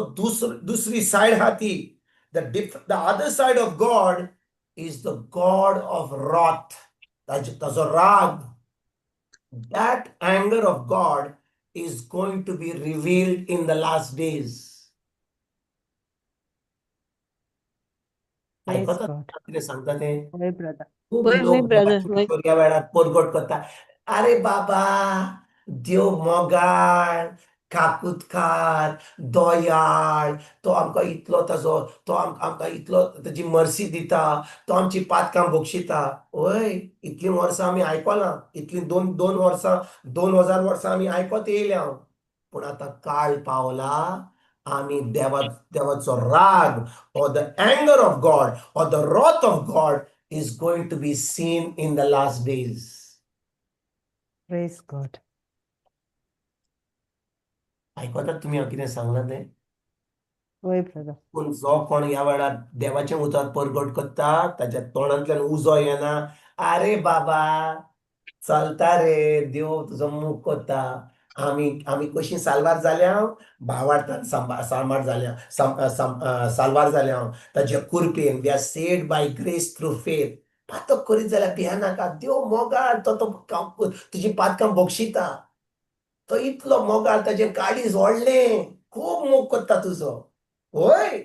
दुसरी सायड आहा ती. The other said of God is the God of wrath. ताजो राग. That anger of God is going to be revealed in the last days. Praise आयकतात God. कितें सांगता तें? होय ब्रदर. खूब होय लोक ब्रदर देवाची होय. ह्या वेळार परगट करता. अरे बाबा, देव मोगाळ, काकुतकार, दयाळ, तो आमकां इतलो ताजो, तो आमकां इतलो ताजी मर्सी दिता, तो आमची पातकां बक्षिता. वय, इतलीं वर्सां आमी आयकलां, इतलीं 2 वर्सां, 2000 वर्सां आमी आयकत येयल्या. पूण आतां काळ पावला, आमी देवाचो राग, or the anger of God, or the wrath of God is going to be seen in the last days. Praise God. आयकतात तुमी हांव कितें सांगलां तें? होय ब्रदर. पूण जो कोण ह्या वेळार देवाचें उतर परगट करता, ताच्या तोंडांतल्यान उजो येना. अरे बाबा, चलता रे, देव तुजो मोग करता. आमी आमी कशीं साल्वार जाल्या, भावार्थान साल्वार जाल्या, साल्वार जाल्या. ताचे कुरपेन we are saved by grace through faith. पातक करीत जाल्यार भियानाका. देव मोगाळ, तो तुजी पातकां बक्षिता. तो इतलो मोगाळ, ताचें काळीज व्हडलें, खूब मोग करता तुजो. होय,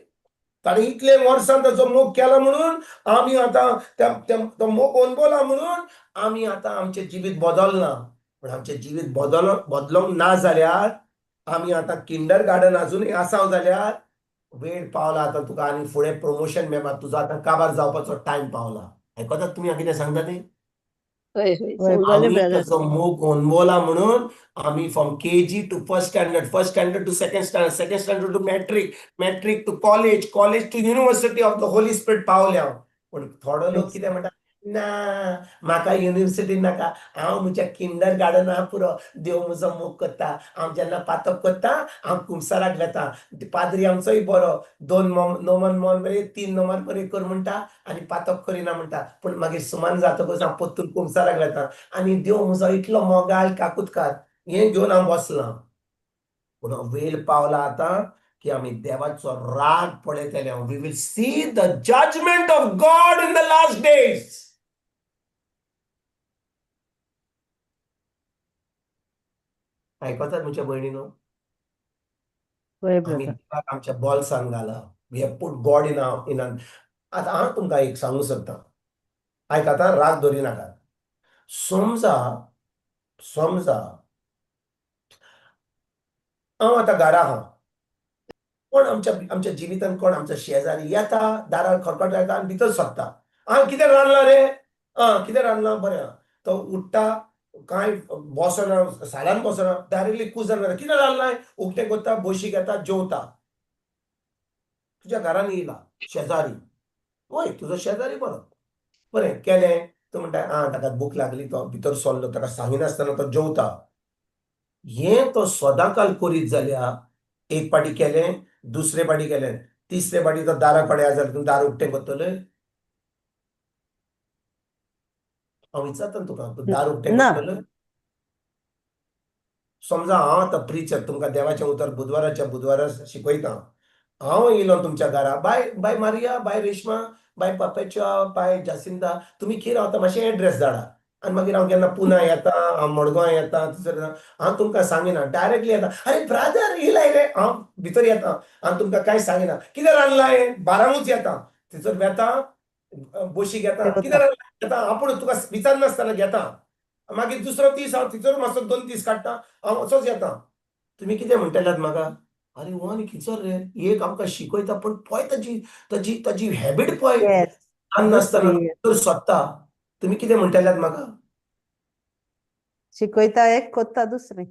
ताणें इतले वर्सां ताचो मोग केला म्हणून आमी आतां तो मोग अणभवला म्हणून आमी आतां आमचें जिवीत बदलना. पूण आमचें जिवीत बदलोंक ना जाल्यार आमी आतां किंडर गार्डन आजुनूय आसाव जाल्यार वेळ पावला. आतां तुका आनी फुडें प्रमोशन मेळपा, तुजो आतां काबार जावपाचो टायम पावला. आयकतात तुमी हांव कितें सांगता तें? होय होय होय समजले आमी ब्रदर. ताचो मोग अणभवला म्हणून आमी from KG to first standard to second standard to matric to college to university of the holy spirit पावल्या. पूण थोडो लोक कितें म्हणटा, ना म्हाका युनिव्हर्सिटी नाका, हांव म्हज्या किंडर गार्डना पुरो, देव म्हजो मोग करता. हांव जेन्ना पातक करता, हांव कुंसाराक घेता. पाद्री आमचोय बरो, 2 नोमान बरे, 3 नोमान बरे कर म्हणटा आनी पातक करिना म्हणटा. पूण मागीर सुमान जातकच हांव परतून कुंसाराक घेता. आनी देव म्हजो इतलो मोगाळ, काकुतकार, हें घेवन हांव बसलां. पूण वेळ पावला आतां की आमी देवाचो राग पळयतले. We will see the judgement of God in the last days. आयकतात म्हज्या भयणीनो? होय आमी ब्रदर. देवाक आमच्या बोल्सान घाला. We have put God in आतां हांव तुमकां एक सांगूं सोदतां. आयकाता, राग धरिनाकात. समजा हांव आतां घरा आहा, कोण आमच्या जिवितांत कोण आमचो शेजारी येता, दारार खटखट येता आनी भितर सरता. कितें रांदलां रे? कितें रांदलां? बरें आहा. तो उठ्ठा, कांय बसना, सालान बसना, डायरेक्टली कुजर घालता. कितें रांदलां? उकतें करता, बशी घेता, जेवता. तुज्या घरान येयला शेजारी. वय, तुजो शेजारी बरो. बरें केलें, तो म्हणटा ताका भूक लागली, तो भितर सरलो, ताका सांगिनासतना तो जेवता. हें तो सदांकाल करीत जाल्यार एक पाटी केलें, दुसरे पाटी केलें, तिसरे पाटी तो दारा कडेन जाल्यार तूं दार उक्तें करतले? हांव विचारता तुका, तूं दार उक्तें ना. करतले? समजा हांव आतां प्रिचर तुमकां देवाचें उतर बुधवारा शिकयता. हांव येयलो तुमच्या घरा, बाय मारिया, बाय रेश्मा, बाय पापेच्या, बाय जासिंता, तुमी खंय रावता मातशें एड्रेस धाडा. आनी मागीर हांव केन्ना पुना येता, हांव मडगांव येता, थंयसर हांव तुमकां सांगिना, डायरेक्टली येता. अरे ब्रादर येयलाय रे, हांव भितर येता, हांव तुमकां कांय सांगिना. कितें रांदलां हें? 12 घेता, थंयसर वेता, बशी घेता. कितें जेवता. रांदलां? घेता. आपूण तुका विचारनासतना घेता. मागीर दुसरो दीस हांव थंयसर मातसो 2 दीस काडटा, हांव असोच येता. तुमी कितें म्हणटल्यात म्हाका? अरे हो आनी खंयसर रे, एक आमकां शिकयता, पूण पळय ताजी हॅबीट पळय, येस. नासतना दुसरी भितर सोदता. तुमी कितें म्हणटल्यात म्हाका? शिकयता एक, कोत्ता दुसरी.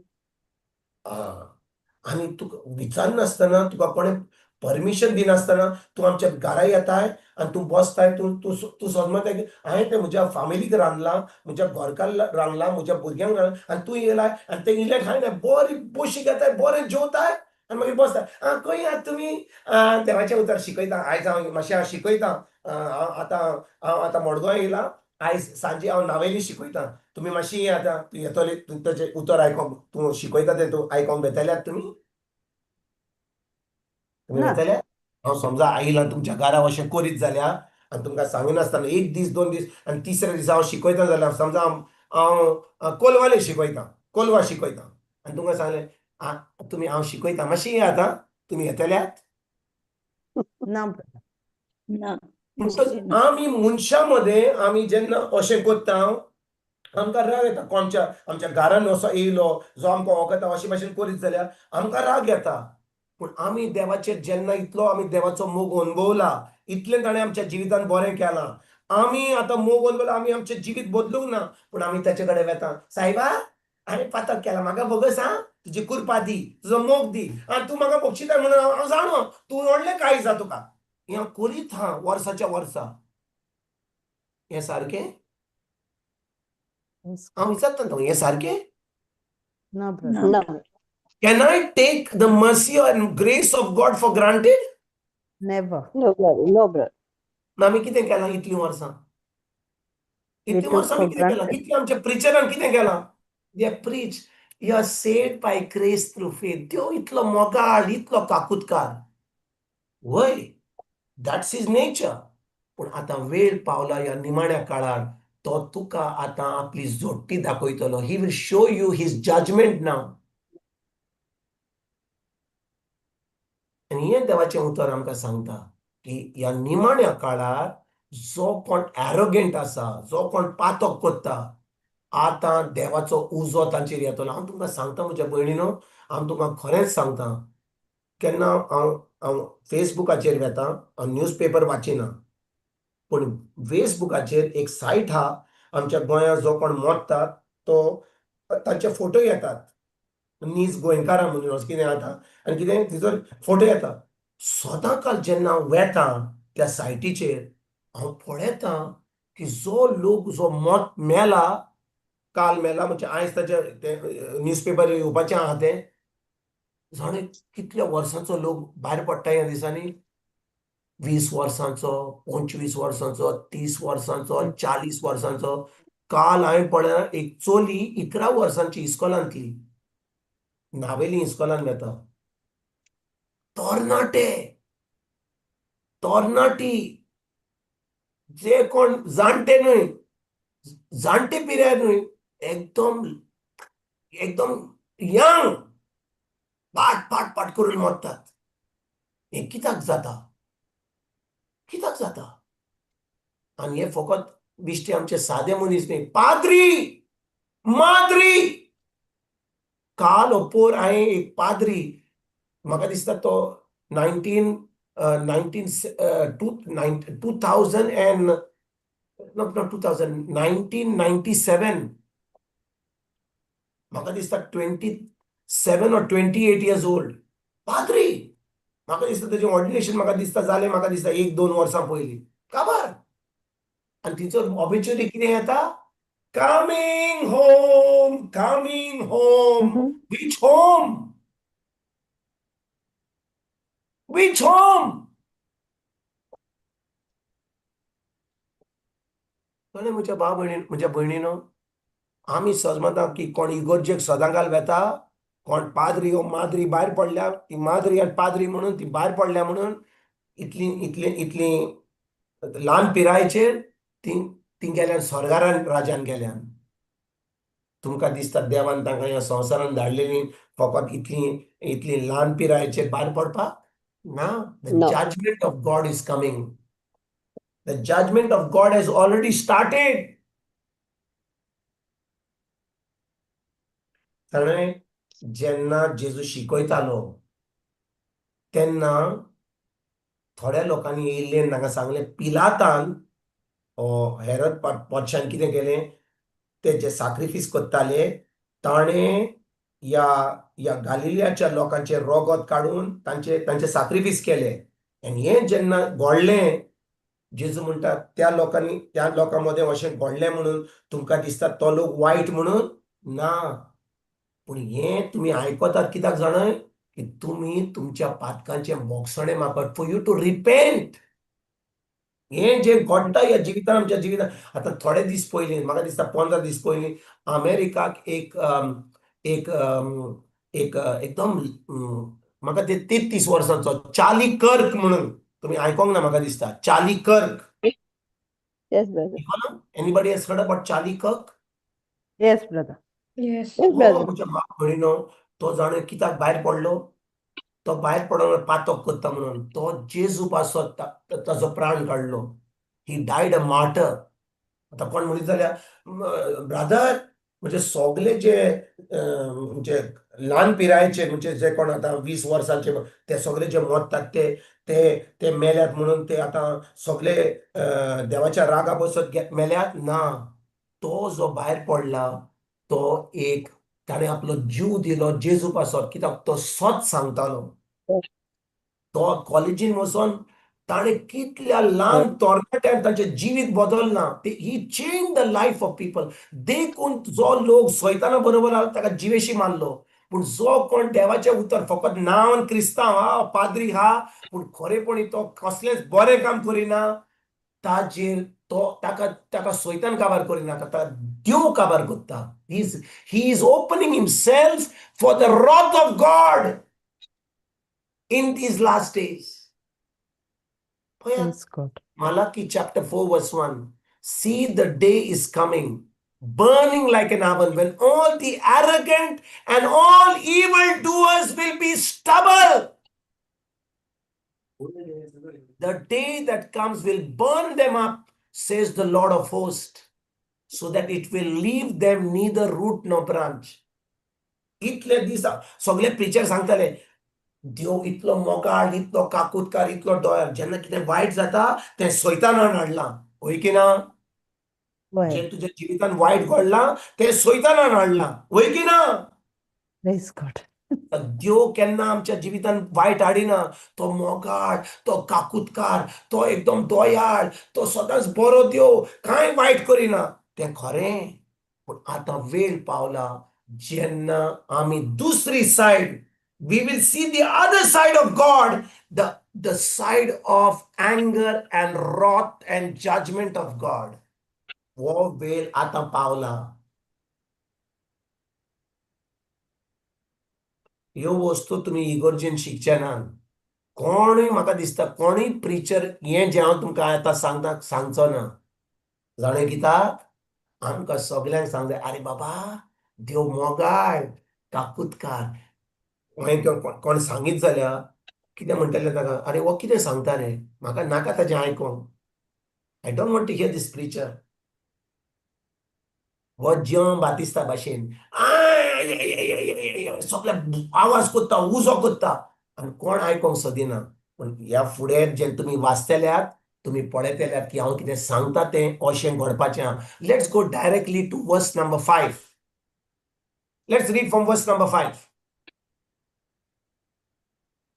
आनी तुका विचारनासतना, तुका कोणें परमिशन दिनासतना तूं आमच्या घरा येताय आनी तूं बसताय, तूं समजताय की हांवें तें म्हज्या फामिलीक रांदलां, म्हज्या घरकार रांदलां, म्हज्या भुरग्यांक रांदलां, आनी तूं येयलाय आनी तें इल्लें खायना, बरी बशी घेताय, बरें जेवताय आनी मागीर बसताय. खंय आहात तुमी? देवाचें उतर शिकयता. आयज हांव मातशें शिकयता. हांव आतां मडगांव येयलां, आयज सांजे हांव नावेली शिकयता. तुमी मातशी येयात, तूं येतले, तूं ताचें उतर आयकोंक, तूं शिकयता तें तूं आयकोंक बेतल्यात तुमी? तुमी ना. वेतले? हांव समजा आयलां तुमच्या घरा अशें करीत जाल्यार आनी तुमकां सांगिनासतना 1 दीस 2 दीस आनी तिसरे दिसा हांव शिकयता जाल्यार, समजा हांव कोलवाले शिकयता, कोलवा शिकयता आनी तुमकां सांगलें तुमी हांव शिकयता, मातशी येयात, तुमी येतल्यात? ना ब्रदर. ना. म्हणटच आमी मनशामध्ये आमी जेन्ना अशें करता आमकां राग येता आमच्या घरान असो येयलो जो आमकां वळखता अशे भाशेन करीत जाल्यार आमकां राग येता. पूण आमी देवाचेर जेन्ना इतलो आमी देवाचो मोग अनुभवला, इतलें ताणें आमच्या जिवितांत बरें केलां, आमी आतां मोग अनुभवला, आमी आमचें जिवीत बदलूंक ना, पूण आमी ताचे कडेन वेता, सायबा हांवें पातक केला, म्हाका बोगस आं, तुजी कृपा दी, तुजो मोग दी, आनी तूं म्हाका बक्षिता म्हणून हांव जाणो तूं व्हडलें काळीज जा तुका. हें हांव करीत हा वर्साच्या वर्सा. हें सारकें? हांव विचारता तुका, हें सारकें? No, brother. No. Can I take the mercy and grace of God for granted? Never. No, brother. No, brother. आमी कितें केलां इतलीं वर्सां? We इतलीं took वर्सां आमी for कितें केलां? granted. कितलें आमच्या प्रिचरान कितें केलां? They preach, you are saved by grace through faith. देव इतलो मोगाळ, इतलो काकुतकार. वय, दॅट्स हिज नेचर. पूण आतां वेळ पावला ह्या निमाण्या काळार तो तुका आतां आपली जोडटी दाखयतलो. He will show you his judgement now. आनी हें देवाचें उतर आमकां सांगता की ह्या निमाण्या काळार जो कोण एरोगेंट आसा, जो कोण पातक करता, आतां देवाचो उजो तांचेर येतलो. हांव तुमकां सांगता म्हज्या भयणीनो, हांव तुका खरेंच सांगता, केन्ना हांव फेसबुकाचेर वेता, हांव न्यूजपेपर वाचिना, पूण फेसबुकाचेर एक सायट आहा, आमच्या गोंयांत जो कोण मोडटा तो तांचे फोटो येतात, नीज गोंयकारां म्हणून अशें कितें जाता, आनी कितें तिचो फोटो येता. सदांकाळ जेन्ना हांव वेता त्या सायटीचेर हांव पळयता की जो लोक जो मेला, काल मेला म्हणजे आयज ताचे न्यूजपेपर येवपाचें आहा तें, जाणे कितल्या वर्सांचो लोक भायर पडटा ह्या दिसांनी. 20 वर्सांचो, 25 वर्सांचो, 30 वर्सांचो, 40 वर्सांचो. काल हांवें पळयला एक चोली 11 वर्सांची इस्कॉलांतली, नावेली इस्कॉलांत वेता. तरणाटी जे कोण जाणटे न्हय, जाणटे पिराय न्हय, एकदम यंग पाट करून मोडटात. हें कित्याक जाता? आनी हे फकत बिश्टे आमचे सादे मनीस न्हय, पाद्री माद्री. काल ओपोर हांवें एक पाद्री, म्हाका दिसता तो 1997, म्हाका दिसता 27 or 28 years old. पाद्री, म्हाका दिसता तेजें ऑर्डिनेशन म्हाका दिसता जालें, म्हाका दिसता 1-2 वर्सां पयलीं. काबार. आनी तिचो ऑबिच्युरी कितें येता? Coming home. Which home? कळ्ळें म्हज्या म्हज्या भयणीनो, आमी समजता की कोण इगोर्जेक सदांकाल वेता, कोण पाद्री ओ माद्री भायर पडल्या, ती माद्री आनी पाद्री म्हणून ती भायर पडल्या म्हणून इतली ल्हान पिरायेचेर ती गेल्यान स्वर्गारान राज्यान गेल्यान. तुमकां दिसता देवान तांकां ह्या संवसारान धाडलेली फकत इतली ल्हान पिरायेचेर भायर पडपाक? ना. The No. Judgement of God is coming. The judgement of God has already started. ताणें जेन्ना जेजू शिकयतालो तेन्ना थोड्या लोकांनी येयल्ले तांकां सांगलें, पिलातान हेरोद पोरशान कितें केलें, ते जे सॅक्रिफीस करताले ताणें ह्या गालिलियाच्या लोकांचे रोगत काडून तांचे सॅक्रिफीस केले. आनी हें जेन्ना घडलें, जेजू म्हणटा त्या लोकां मदें अशें घडलें म्हणून तुमकां दिसता तो लोक वायट म्हणून? ना. पूण हें तुमी आयकतात कित्याक जाणाय? की तुमी तुमच्या पातकांचें मोगसाणें मागपाक, फॉर यू टू रिपेंट. हें जें घडटा ह्या जिवितान, आमच्या जिवितान. आतां थोडे दीस पयलीं, म्हाका दिसता 15 दीस पयलीं अमेरिकाक एक एकदम म्हाका ते 33 वर्सांचो चार्ली कर्क म्हणून, तुमी आयकोंक ना म्हाका दिसता, Charlie Kirk. Yes, brother. Anybody has heard about Charlie Kirk? Yes, brother. Yes. Yes, brother. म्हज्या भयणीनो, तो जाणे कित्याक भायर पडलो? तो भायर पडून पातक करता म्हणून. तो जेजू पासत ताचो प्राण काडलो. ही डायड अ मार्टर. आता कोण म्हणत जाल्यार ब्रदर म्हणजे सगळे जे म्हणजे ल्हान पिरायेचे म्हणजे जे कोण आता 20 वर्सांचे ते सगळे जे मरतात ते ते ते मेल्यात म्हणून ते आता सगळे देवाच्या रागा बसत मेल्यात ना. तो जो भायर पडला तो एक ताणे आपलो जीव दिलो जेजू पासत कित्याक तो सच सांगतालो. तो कॉलेजीन वचोन ताणें कितल्या ल्हान तरणाट्यांक तांचें जिवीत बदलना. He change the life of people. देखून जो लोक सैताना बरोबर आला ताका जिवेशी मारलो. पूण जो कोण देवाचें उतर फकत नांवान क्रिस्तांव हा पाद्री हा पूण खरेपणी तो कसलेंच बरें काम करिना ताजेर तो ताका ताका सैतान काबार करिना ताका देव काबार करता. He is opening himself for the wrath of God in these last days. Praise God. Malachi chapter 4 verse 1. See, the day is coming, burning like an oven, when all the arrogant and all evil doers will be stubble. The day that comes will burn them up, says the Lord of hosts, so that it will leave them neither root nor branch. इतले दीस सगळे preacher सांगताले देव इतलो मोगाळ इतलो काकुतकार इतलो दोयार जेन्ना कितें वायट जाता तें सैतानान हाडलां. होय की ना? Well, जे तुज्या जिवितान वायट घडलां तें सैतानान हाडलां. होय की ना? praise God. देव केन्ना आमच्या जिवितान वायट हाडिना. तो मोगाळ, तो काकुतकार, तो एकदम दोयाळ, तो सदांच बरो देव, कांय वायट करिना. तें खरें. पूण आतां वेळ पावला जेन्ना आमी दुसरी said we will see the other side of God, the side of anger and wrath and judgment of God. वो वेळ आता पावला. ह्यो वस्तू तुम्ही इगर्जेन शिकचे ना. कोणूय म्हाका दिसता कोणूय प्रिचर हें जें हांव तुमकां आतां सांगचो ना. जाणें कित्याक आमकां सगळ्यांक सांगता आरे बाबा देव मोगाळ काकुतकार. कोण सांगीत जाल्यार कितें म्हणटलें ताका अरे वो कितें सांगता रे म्हाका नाका ताचें आयकोंक. I don't want to hear this preacher. हो जम बातिस्ता भाशेन सगळे आवाज कोत्ता उजो कोत्ता आनी कोण आयकोंक सोदिना. पूण ह्या फुडें जें तुमी वाचतल्यात तुमी पळयतल्यात की हांव कितें सांगता तें अशें घडपाचें आहा. लेट्स गो डायरेक्टली टू वर्स नंबर 5. लेट्स रीड फ्रॉम वर्स number 5.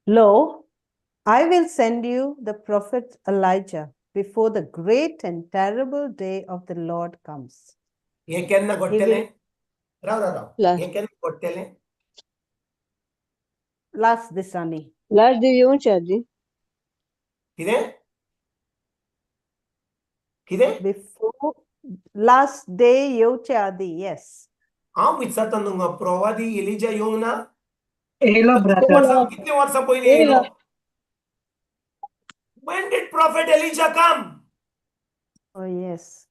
Lo, I will send you the prophet Elijah before the great and terrible day of the Lord comes. हें केन्ना He घडटलें? will राव हें केन्ना घडटलें? last दिसांनी. लास्ट डे येवचे आजी. कितें? कितें? Before last day येवचे आदी. Yes. हांव विचारता तुमकां प्रवादी एलिजा येवंक ना? येयलो ब्रदर. कितलीं वर्सां पयलीं येयलो? When did prophet Elijah come? Oh, yes.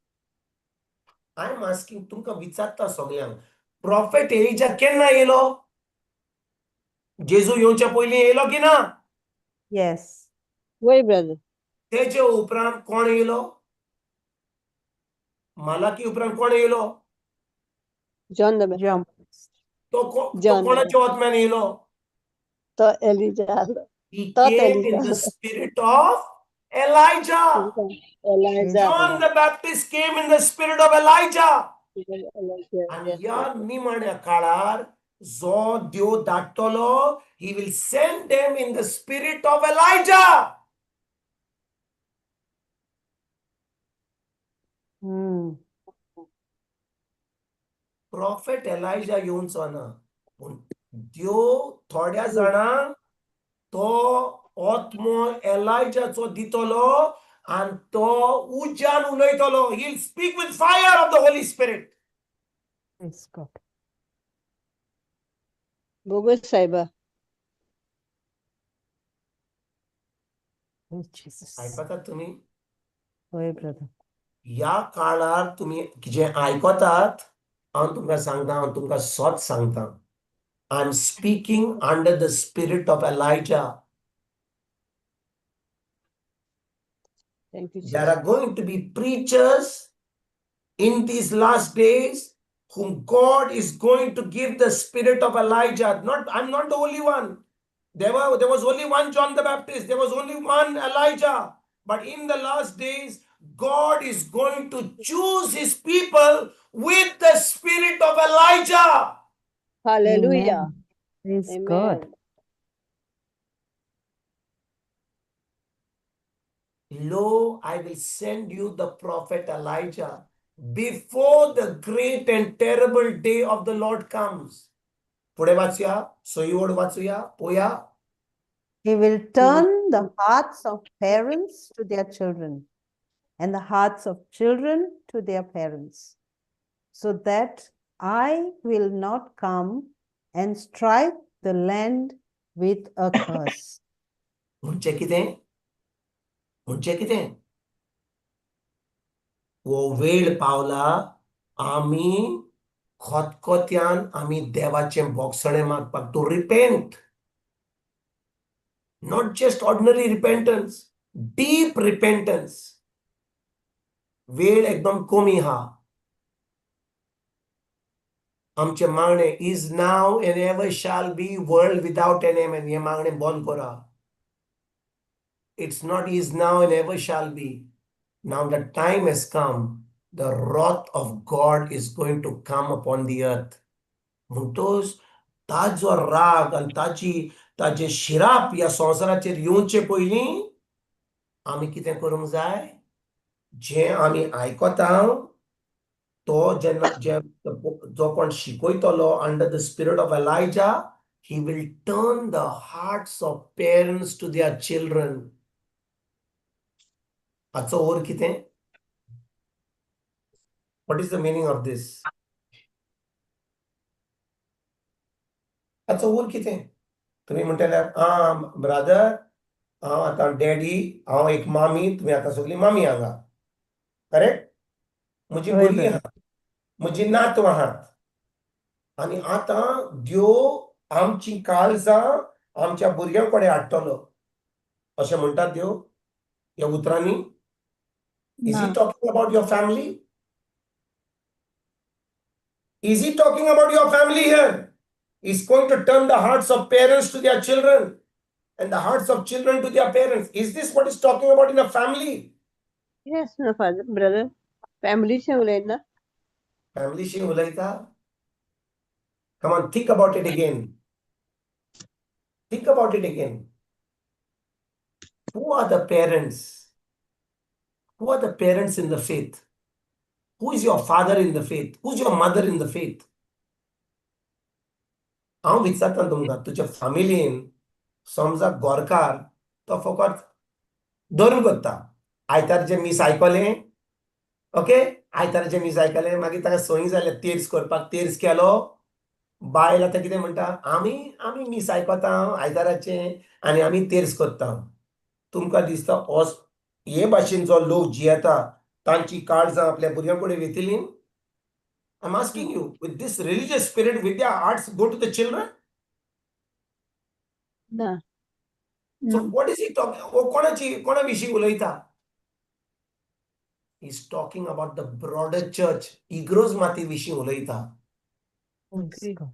I am asking तुमकां विचारता सगळ्यांक प्रॉफेट एलिजा केन्ना येयलो? जेजू येवच्या पयलीं येयलो की ना? Yes. वय ब्रदर. तेचे उपरांत कोण येयलो? मालाकी उपरांत कोण येयलो? John the Baptist. Jump. तो John. कोणाच्या आत्म्यान येयलो? तो एलिजा. He तो came in Elijah. the spirit of Elijah. Elijah. John the Baptist came in the spirit of Elijah. आणि Yes, ह्या yes. निमाण्या काळार जो देव धाडटलो he will send them in the spirit of Elijah. Prophet Elijah येवचो ना पूण देव थोड्या जाणांक तो आत्मो एलायजाचो दितलो आनी तो उज्यान उलयतलो. He will speak with fire of the Holy Spirit. Praise God. Bogus साहेबा. Oh, Jesus. आयकतात तुम्ही? होय brother. ह्या काळार तुम्ही जे आयकतात हांव तुमकां सांगता हांव तुमकां सच सांगता. I am speaking under the spirit of Elijah. Thank you, There Jesus. are going to be preachers in these last days whom God is going to give the spirit of Elijah. I'm not the only one. There was only one John the Baptist. There was only one Elijah. But in the last days, God is going to choose his people with the spirit of Elijah. Hallelujah. Amen. Praise God. Amen. Lo, I will send you the prophet Elijah before the great and terrible day of the Lord comes. पुढे वाचूया. सोयीवर वाचूया. पोया. He will turn the hearts of parents to their children and the hearts of children to their parents, so that I will not come and strike the land with a curse. म्हणजे कितें? म्हणजे कितें? वो वेळ पावला आमी खतखत्यान आमी देवाचें बोगसणें मागपाक to repent. Not just ordinary repentance, deep repentance. वेळ एकदम कमी हा. आमचे मागणे is now and ever shall be world without an end. हे मागणे बंद करा. It's not is now and ever shall be. Now the time has come. The wrath of God is going to come upon the earth. म्हणतोस ताजो राग आणि ताजे शिराप या संवसाराचेर येवचे पयलीं आमी कितें करूंक जाय? जें आमी आयकता तो जो कोण शिकयतलो under the spirit of Elijah, he will turn the hearts of parents to their children. हाचो अर्थ कितें? What is the meaning of this? हाचो अर्थ कितें? तुम्ही म्हणटल्यार ब्रदर हांव आतां डॅडी, हांव एक मामी, तुम्ही आतां सगळी मामी हांगा. करेक्ट? म्हजी होय, भुरगीं brother. आहात, म्हजी नातू आहात. आनी आतां देव आमची काळजां आमच्या भुरग्यां कडेन हाडटलो अशें म्हणटात देव ह्या उतरांनी. Is he talking about your family? Is he talking about your family here? He's going to turn the hearts of parents to their children and the hearts of children to their parents. Is this what he's talking about in a family? Yes, no, father, brother. Family चे उलयना. Family शी उलयता? Come on, think about it again. Think about it again. Who are the parents? Who are the parents in the faith? Who is your father in the faith? Who's your mother in the faith? हांव विचारता तुमकां, तुज्या फॅमिलीन समजा गोरकार तो फकत धर्म करता. आयतारचे मीस आयकलें, ओके, आयतारचे मीस आयकलें, मागीर ताका संय जालें तेर्स करपाक, तेर्स केलो. बायल आतां कितें म्हणटा? आमी मीस आयकता आयताराचें आनी आमी तेर्स करता. तुमकां दिसता हे भाशेनचो लोक जियेता तांची काळजां आपल्या भुरग्यां कडेन वेतिलीं? I'm asking you, with this religious spirit, will their hearts go to the children? ना. So what is he talking? कोणा विशीं उलयता? He's talking about the broader church. इग्रोज माती विशीं उलयता. Praise God.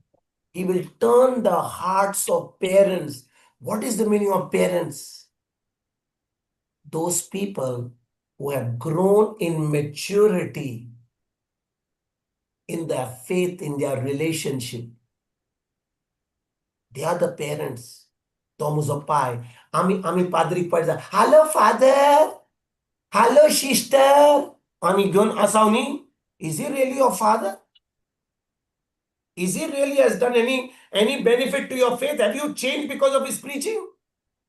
He will turn the hearts of parents. What is the meaning of parents? Those people who have grown in maturity in their faith, in their relationship. They are the parents. तो म्हजो पाय. आमी पाद्रीक पळयता. Hello father, hello sister आमी घेवन आसाव न्ही. Is he really your father? Is he really has done any benefit to your faith? Have you changed because of his preaching?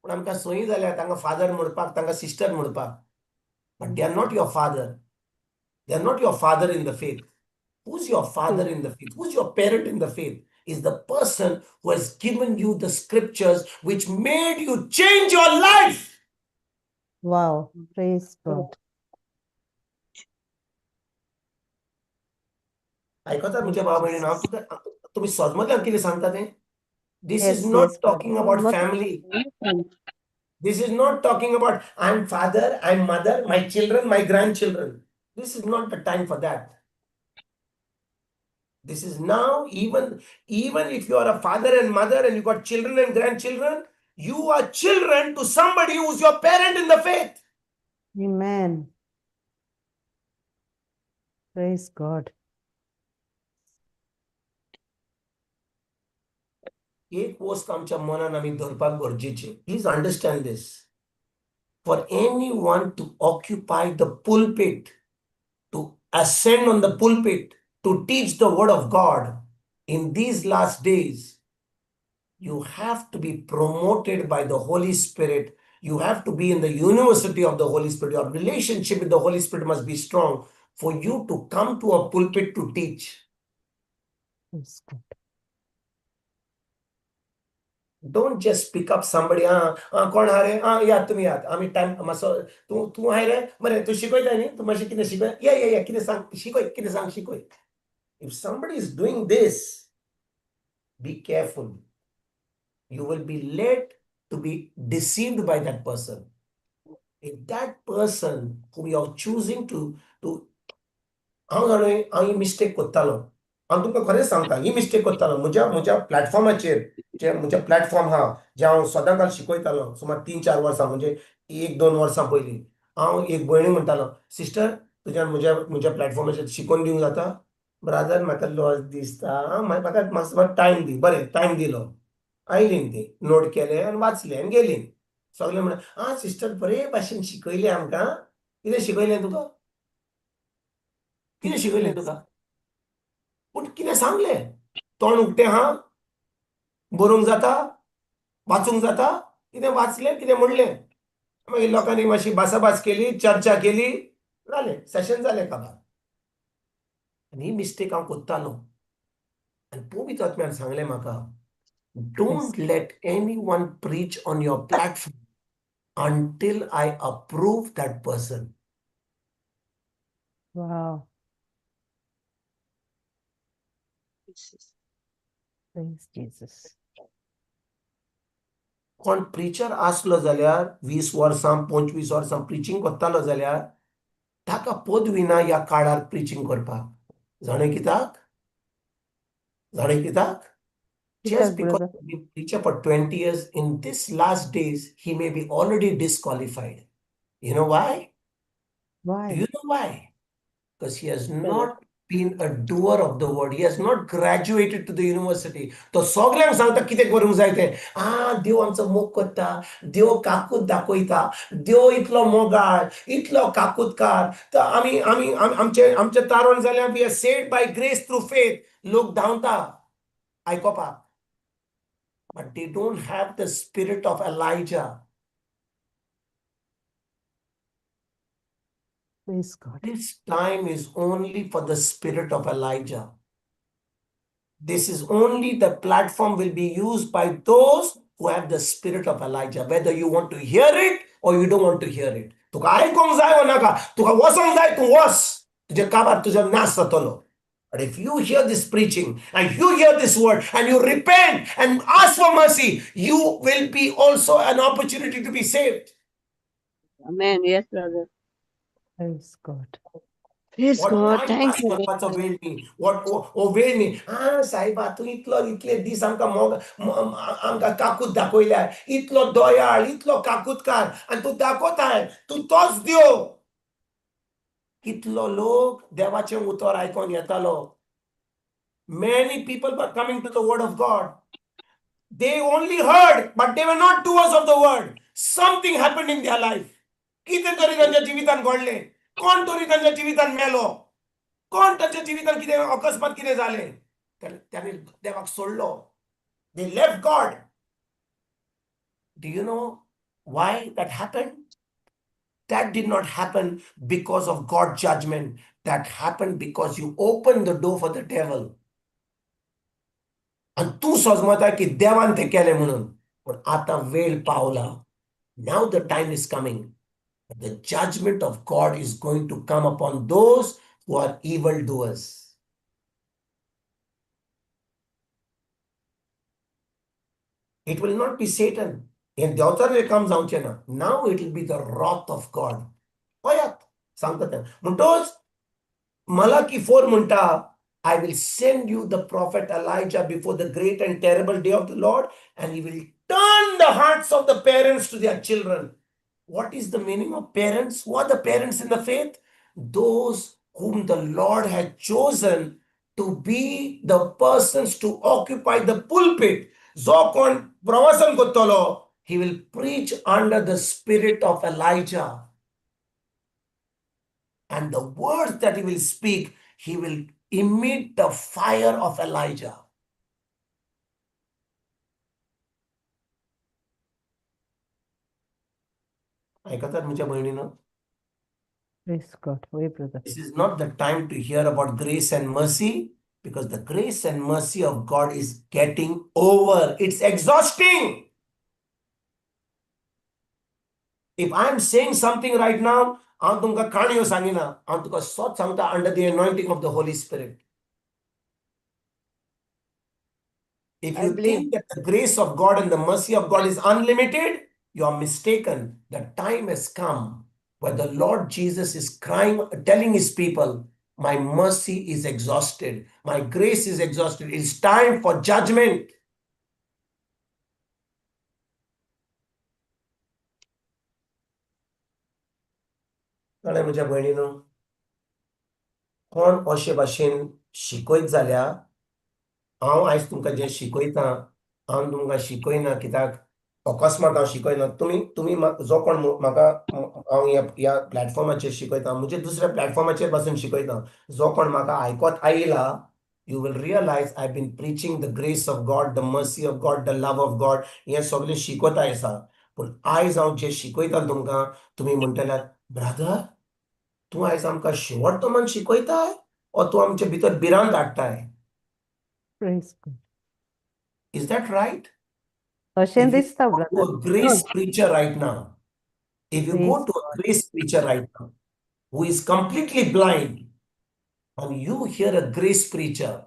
पण आमकां सोयी जाल्या तांकां फादर म्हणपाक, तांकां सिस्टर म्हणपाक. But they are not your father. They are not your father in the faith. Who's your father in the faith? Who's your parent in the faith? Is the person who has given you the scriptures which made you change your life. Wow. Praise God. आयकता म्हज्या भाव भयणीन, हांव तुका तुमी सोजमतल्यान कितें सांगता तें? This Yes, is not yes, talking brother. about family. This is not talking about I'm father, I'm mother, my children, my grandchildren. This is not the time for that. This is now, even if you are a father and mother and you got children and grandchildren, you are children to somebody who's your parent in the faith. Amen. Praise God. एक गोष्ट आमच्या मनान आमी धरपाक गरजेची. Please understand this. For anyone to occupy the pulpit, to ascend on the pulpit, to teach the word of God in these last days, you have to be promoted by the Holy Spirit. You have to be in the university of the Holy Spirit. Your relationship with the Holy Spirit must be strong for you to come to a pulpit to teach. Praise God. Don't just pick up somebody. कोण हा रे? या तुम्ही यात. आम्ही time मासो तू आहे रे? बरे तू शिकवताय न्ही? तू मातशें कितें शिकय? या कितें सांग शिकय कितें सांग शिकय. If somebody is doing this, be careful. You will be led to be deceived by that person. If that person whom you are choosing to हांव जाणय हांव ही मिस्टेक करतालो. हांव तुमकां खरेंच सांगता ही मिस्टेक करतालो. म्हज्या प्लॅटफॉर्माचेर जे म्हजे प्लॅटफॉर्म आहा जे हांव सदांकाळ शिकयतालो सुमार 3-4 वर्सां म्हणजे 1-2 वर्सां पयलीं हांव एक भयणी म्हणटालो सिस्टर तुज्यान म्हज्या प्लॅटफॉर्माचेर शिकोवन दिवंक जाता. ब्रादर म्हाका लॉस दिसता म्हाका मातसो टायम दी. बरें टायम दिलो. आयलीं ती नोट केलें आनी वाचलें आनी गेलीं. सगळें म्हणलें सिस्टर बरे भाशेन शिकयलें आमकां. कितें शिकयलें तुका? कितें शिकयलें तुका? पूण कितें सांगलें? तोंड उक्तें आहा? बरोवंक जाता? वाचूंक जाता? कितें वाचलें कितें म्हणलें? मागीर लोकांनी मातशी भासाभास केली, चर्चा केली, जालें सेशन जालें काबार. आनी ही मिस्टेक हांव करतालो. आनी पवित्र आत्म्यान सांगलें म्हाका don't let anyone preach on your platform until I approve that person. Wow. Praise Jesus. कोण प्रिचर आसलो जाल्यार 20 वर्सां 25 वर्सां प्रिचींग करतालो जाल्यार ताका पदवी ना ह्या काळार प्रिचींग करपाक. जाणें कित्याक? Just because brother. he preacher for 20 years, in this last days, he may be already disqualified. You know why? Why? Do you know why? Because he has not been a doer of the word. He has not graduated to the university. तो सगळ्यांक सांगता कितें करूंक जाय तें. देव आमचो मोग करता, देव काकूत दाखयता, देव इतलो मोगाळ, इतलो काकूतकार. तर आमचे तारण जाल्यार we are saved by grace through faith. लोक धांवता आयकोपाक. But they don't have the spirit of Elijah. Praise God. This time is only for the spirit of Elijah. This is only the platform will be used by those who have the spirit of Elijah. Whether you want to hear it or you don't want to hear it. तुका आयकोंक जाय वा नाका, तुका वचोंक जाय तूं वच. तुजे काबार तुजो नाश जातलो. But if you hear this preaching and you hear this word and you repent and ask for mercy, you will be also an opportunity to be saved. Amen. Yes, brother. Praise God. Praise What God. time Thank pass you. करपाचो वेळ न्ही. वेळ न्ही. सायबा तूं इतले दीस आमकां काकूत दाखयल्या, इतलो दयाळ, इतलो काकूतकार, आनी तूं दाखयताय, तूं तोच देव. कितलो लोक देवाचें उतर आयकोन येतालो. Many people were coming to the word of God. They only heard, but they were not doers of the word. Something happened in their life. कितें तरी तांच्या जिवितान घडलें. कोण तरी तांच्या जिवितान मेलो. कोण तांच्या जिवितान कितें अकस्मात कितें जालें. त्यांनी देवाक सोडलो. They left God. Do you know why that happened? That did not happen because of God's judgment. That happened because you opened the door for the devil. आणि तू समजता की देवान ते केले म्हणून. पण आता वेळ पावला. Now the time is coming. The judgment of God is going to come upon those who are evildoers. It will not be Satan. हे देवचां काम जावचें ना. Now it will be the wrath of God. पळयात सांगता तें म्हणटोच Malachi 4 म्हणटा, I will send you the prophet Elijah before the great and terrible day of the Lord, and he will turn the hearts of the parents to their children. What is the meaning of parents? Who are the parents in the faith? Those whom the Lord had chosen to be the persons to occupy the pulpit. जो कोण प्रवचन करतलो, he will preach under the spirit of Elijah. And the words that he will speak, he will emit the fire of Elijah. ऐकतात म्हज्या भयणीनो? Praise God. होय brother. This is not the time to hear about grace and mercy, because the grace and mercy of God is getting over. It's exhausting. If I am saying something right now, हांव तुमकां काणयो सांगिना, हांव तुका सोत सांगता under the anointing of the Holy Spirit. If I you believe. think that the grace of God and the mercy of God is unlimited, you are mistaken. The time has come where the Lord Jesus is crying, telling his people, my mercy is exhausted. My grace is exhausted. It's time for judgment. कळ्ळें म्हज्या भयणीनो? कोण अशे भाशेन शिकयत जाल्यार हांव आयज तुमकां जें शिकयतां, हांव तुमकां शिकयना कित्याक अकस्मात हांव शिकयना. तुमी जो कोण म्हाका हांव ह्या प्लॅटफॉर्माचेर शिकयतां, म्हणजे दुसऱ्या प्लॅटफॉर्माचेर पासून शिकयतां, जो कोण म्हाका आयकोत आयला, you will realize I've been preaching the grace of God, the mercy of God, the love of God. हें सगळें शिकयता आसा. पूण आयज हांव जें शिकयतां तुमकां, तुमी म्हणटल्यार, ब्रदर, तूं आयज आमकां शेवटतो म्हण शिकयताय, ओ तूं आमचे भितर भिरांत हाडटाय? Praise God. Is that right? अशें If you दिसता go to brother. a grace preacher right now, if you go Praise to a grace preacher right now, who is completely blind, and you hear a grace preacher,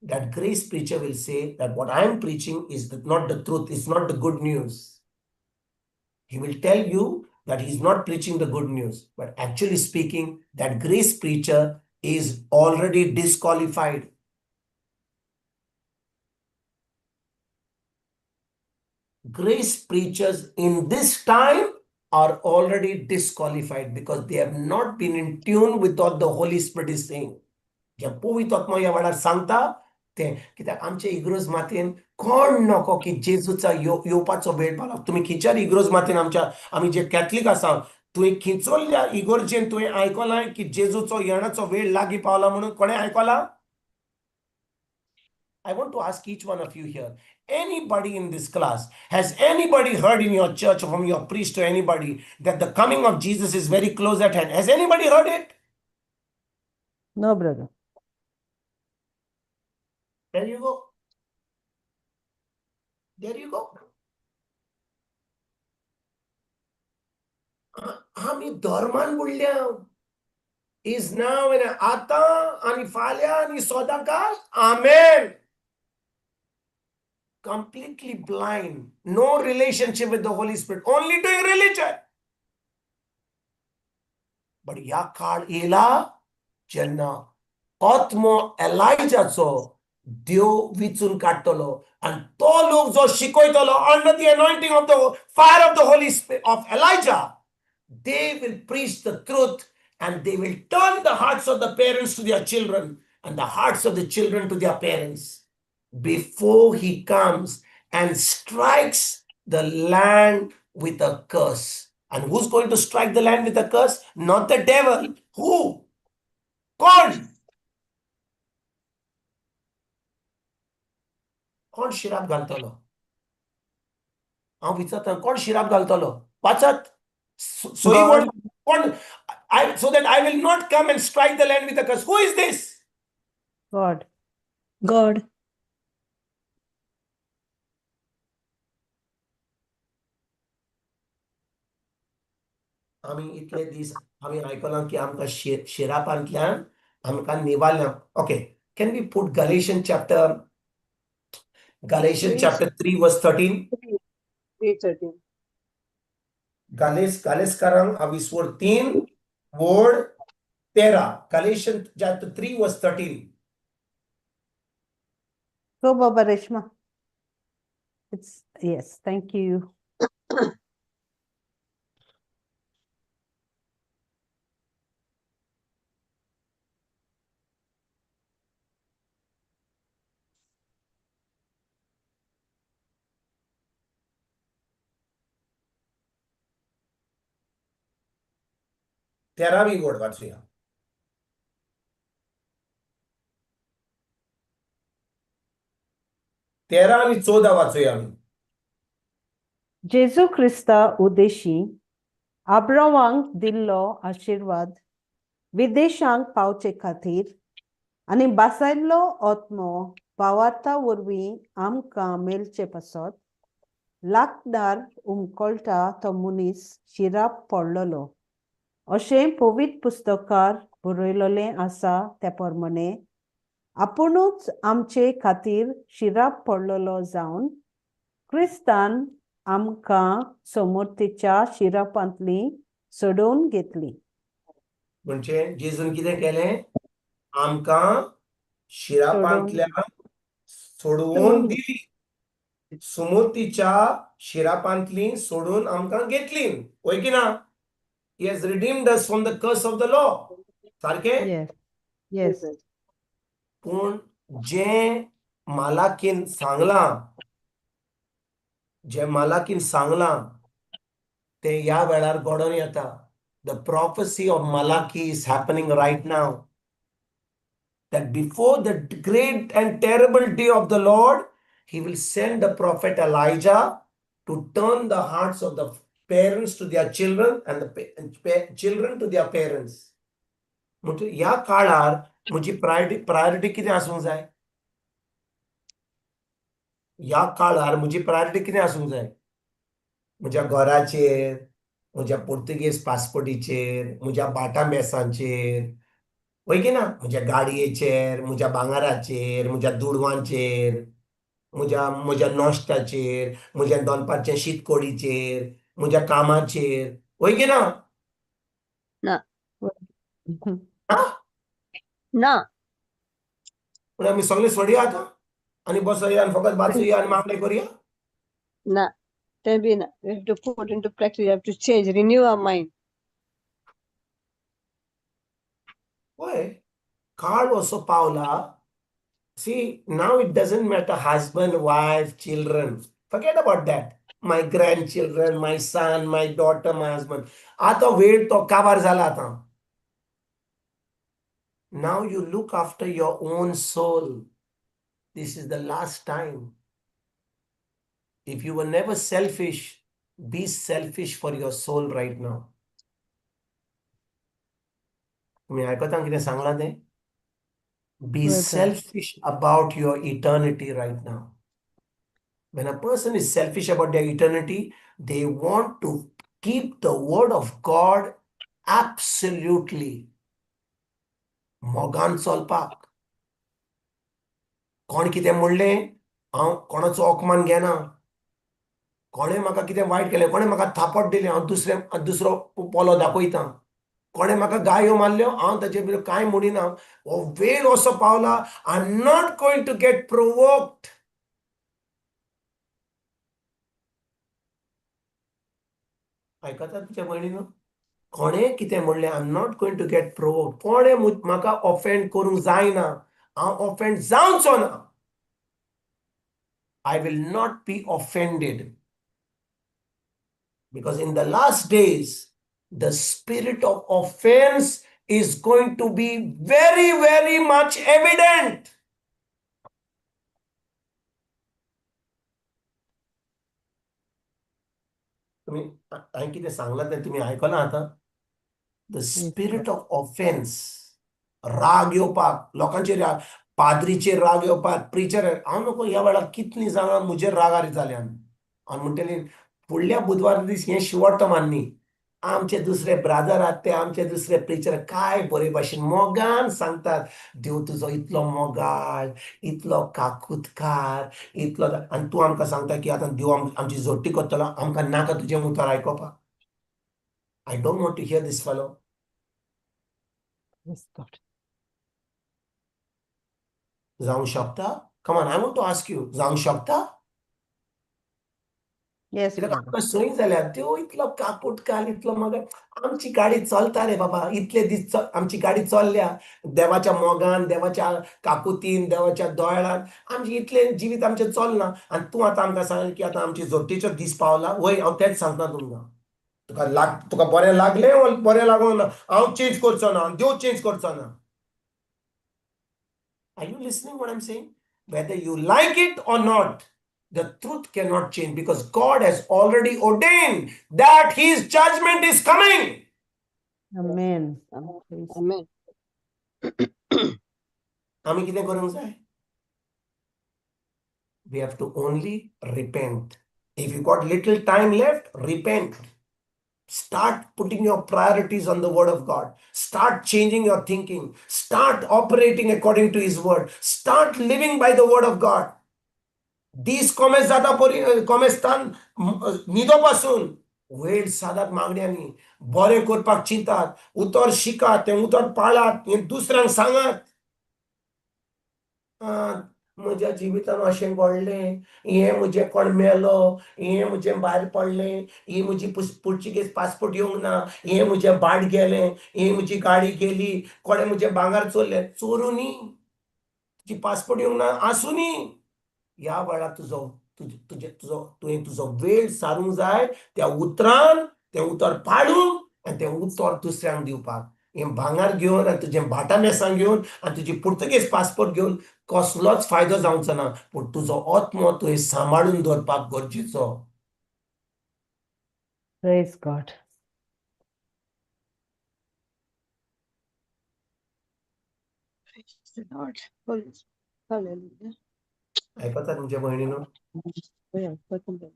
that grace preacher will say that what I am preaching is not the truth, it's not the good news. He will tell you that he's not preaching the good news, but actually speaking, that grace preacher is already disqualified. Grace preachers in this time are already disqualified because they have not been in tune with what the Holy Spirit is saying. जे पवित्र आत्मा ह्या वेळार सांगता ते, कित्याक आमचे इग्रोज मातेन कोण नको की जेजूचा येवपाचो वेळ पावला. तुमी खिच्यार इग्रोज मातेन आमी जे कॅथलीक आसा, तुवें खिचोल्ल्या इगोर्जेन तुवें आयकलां की जेजूचो येणाचो वेळ लागीं पावला म्हणून? कोणें आयकलां? I want to ask each one of you here, anybody in this class, has anybody heard in your church, from your priest to anybody, that the coming of Jesus is very close at hand? Has anybody heard it? No brother. There you go. There you go. आमी धर्मान बुडल्या. Is now and आता आणि फाल्या आणि सदांकाळ. Amen. Completely blind, no relationship with the Holy Spirit, only doing religion. But ह्या काळ येला जेन्ना आत्मो एलायजाचो देव विचून काडटलो, आणि तो लोक जो शिकयतलो under the anointing of the fire of the Holy Spirit of Elijah, they will preach the truth, and they will turn the hearts of the parents to their children and the hearts of the children to their parents, before he comes and strikes the land with a curse. And who's going to strike the land with a curse? Not the devil. Who? God. कोण शिराप घालतलो? हांव विचारता, कोण शिराप घालतलो? वाचत सोई God. कोण? So that I will not come and strike the land with a curse. Who is this? God. God. आम्ही इतले दीस आम्ही आयकलां की आमकां शिरापांतल्यान आमकां निवारल्या. Okay, can we put Galatians chapter 3 verse 13? 8:13. Galeskarang avisword 3 word 13. Galatians chapter 3 verse 13. Go, Baba Reshma. Yes, thank you. तेरावी word वाचूया. तेरा आणि 14 वाचूया आम्ही. जेजू क्रिस्ता उद्देशी आब्रावांक दिल्लो आशीर्वाद विदेशांक पावचे खातीर आनी बासायल्लो आत्मो भावार्था वरवीं आमकां मेलचे पासत लागदार उमकळटा तो मनीस शिराप पडलोलो अशें पवित्र पुस्तकार बरयलोलें आसा त्या प्रमाणे आपुणूच आमचे खातीर शिराप पडलोलो जावन क्रिस्तान आमकां समर्थीच्या शिरापांतली सोडून घेतली. म्हणजे जेजून कितें केलें? आमकां शिरापांतल्या सोडवून दिली. सुमतीच्या शिरापांतली सोडून आमकां घेतली. होय की ना? He has redeemed us from the curse of the law. सारखे? Yes. Yes. पूण जे मालाकीन सांगलां ते या वेळार घडोवन येता. The prophecy of Malachi is happening right now. That before the great and terrible day of the Lord, he will send the prophet Elijah to turn the hearts of the parents to their children and the children to their parents. म्हणजे या काळार म्हजी priority कितें आसूंक जाय? या काळार म्हजी प्रायोरिटी कितें आसूंक जाय? म्हज्या घराचेर, म्हज्या पोर्तुगेज पासपोर्टीचेर, म्हज्या बाटा मेसांचेर, होय की ना? म्हज्या गाडयेचेर, म्हज्या भांगाराचेर, म्हज्या दुडवांचेर, म्हज्या नॉश्टाचेर, म्हज्या दनपारच्या शीतकोडीचेर, म्हज्या कामाचेर, होय की ना? ना. हा? ना. पण आमी सगळे सोडया आतां आनी बसया आनी फकत वाचुया आनी मागणे करुया? ना. Then we have to put into practice. We have to change, renew our mind. होय. काळ असो पावला. See, now it doesn't matter husband, wife, children. Forget about that. My grandchildren, my son, my daughter, my husband. आता वेळ तो काबार जाला आता. Now you look after your own soul. This is the last time. If you were never selfish, be selfish for your soul right now. तुम्ही ऐकता कितें सांगला तें? Be selfish about your eternity right now. When a person is selfish about their eternity, they want to keep the word of God absolutely. मोगान चलपाक. कोण कितें म्हणलें हांव कोणाचो अपमान घेना. कोणें म्हाका कितें वायट केलें, कोणें म्हाका थापट दिलें हांव दुसरो पोलो दाखयता. कोणें म्हाका गायो मारल्यो हांव ताचे विरुद्ध कांय म्हणिना. हो वेळ असो पावला. I am not going to get provoked. ऐकता तुझ्या भयणीनो? कोणें कितें म्हणलें I am not going to get provoked. कोणें म्हाका ऑफेंड करूंक जायना. हांव ऑफेंड जावचो ना. I will not be offended. Because in the last days, the spirit of offense is going to be very, very much evident. तुम्ही हांवें कितें सांगलां तें तुमी आयकलां आतां? The spirit of offense, राग येवपाक, लोकांचेर पाद्रीचेर राग येवपाक, प्रिचर हांव नको ह्या वेळार कितलीं जाणां म्हजेर रागार जाल्यात. हांव म्हणटलें फुडल्या बुधवार दीस हें शेवट मान्नी. आमचे दुसरे ब्रादर आहात ते आमचे दुसरे प्रिचर काय बरे भाशेन मोगान सांगतात देव तुजो इतलो मोगाळ इतलो काकुतकार इतलो आणि तू आमकां सांगता की आतां देव आमची जोडटी करतलो आमकां नाका तुजें उतर आयकोपाक. I don't want to hear this fellow. Praise God. जावंक शकता? Come on, I want to ask you, जावंक शकता? Yes, कित्याक brother. आमकां संय जाल्या देव इतलो काकुटकार इतलो मोगाळ. आमची गाडी चलता रे बाबा, इतले दीस आमची गाडी चलल्या देवाच्या मोगान देवाच्या काकुतीन देवाच्या दोळ्यान आमचे इतले जिवीत आमचें चलना आनी तूं आतां आमकां सांग की आतां आमची जोडटीचो दीस पावला. वय हांव तेंच सांगता तुमकां. तुका बरें लागलें वो बरें लागूंक ना हांव चेंज करचो ना देव चेंज करचो ना. Are you listening what I'm saying? Whether you like it or not, the truth cannot change because God has already ordained that His judgment is coming. Amen. Praise Amen. आमी कितें करूंक जाय? We have to only repent. If you got little time left, repent. Start putting your priorities on the word of God. Start changing your thinking. Start operating according to His word. Start living by the word of God. दीस कोमेस जाता कोमेस्तान न्हिदो पासून वेळ सादात मागण्यांनी बरें करपाक चिंतात उतर शिकात तें उतर पाळात हें दुसऱ्यांक सांगात. म्हज्या जिवितान अशें घडलें हें म्हजें कोण मेलो हें म्हजें भायर पडलें ही म्हजी पुर्तुगेज पासपोर्ट येवंक ना हें म्हजें भाट गेलें ही म्हजी गाडी गेली कोणें म्हजें भांगर चोरलें. चोरूं न्ही तुजी पासपोर्ट येवंक ना आसूं न्ही ह्या वेळार तुवें तुजो वेळ सारूंक जाय त्या उतरान तें उतर पाडूंक आनी तें उतर दुसऱ्यांक दिवपाक. हें भांगर घेवन आनी तुजें भाटां मेसां घेवन आनी तुजी पुर्तुगेज पासपोर्ट घेवन कसलोच फायदो जावचो ना पूण तुजो आत्मो तुवें सांबाळून दवरपाक गरजेचो. Praise God. Praise the Lord. Hallelujah. आयकता तुमच्या भयणीनो Yeah, welcome back.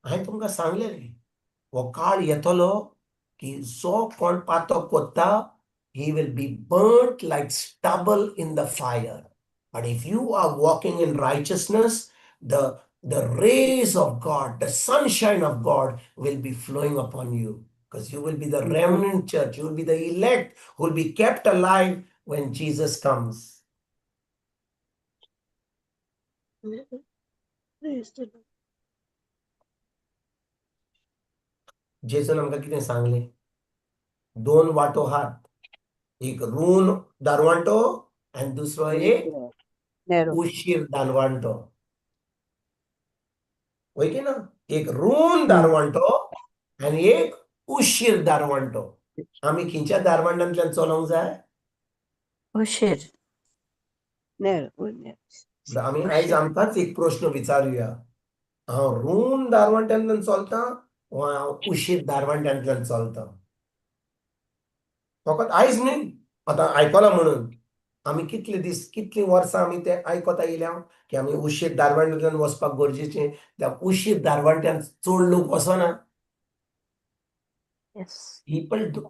हांवें तुमकां सांगलेलें हो काळ येतलो की जो कोण पातक कोत्ता he will be burnt like stubble in the fire. But if you are walking in righteousness, the rays of God, the sunshine of God will be flowing upon you because you will be the remnant church. You will be the elect who will be kept alive when Jesus comes. Praise the Lord. जेसून आमकां कितें सांगलें? दोन वाटो आहात. एक रून दारवांटो आनी दुसरो एक Narrow. उशीर दारवांटो. वय की ना? एक रून दारवांटो आनी एक उशीर दारवांटो. आमी खंयच्या दारवांटांतल्यान चलोंक जाय? उशीर. Narrow. Narrow. आमी आयज आमकांच एक प्रश्न विचारुया. हांव रून दारवांट्यांतल्यान चलतां वा हांव उशीर दारवांट्यांतल्यान चलतां? फकत आयज न्ही आतां आयकलां म्हणून आमी कितले दीस कितलीं वर्सां आमी तें आयकता येयल्या की आमी उशीर दारवांट्यांतल्यान वचपाक गरजेचें. त्या उशीर दारवांट्यान चड लोक वचना. Yes.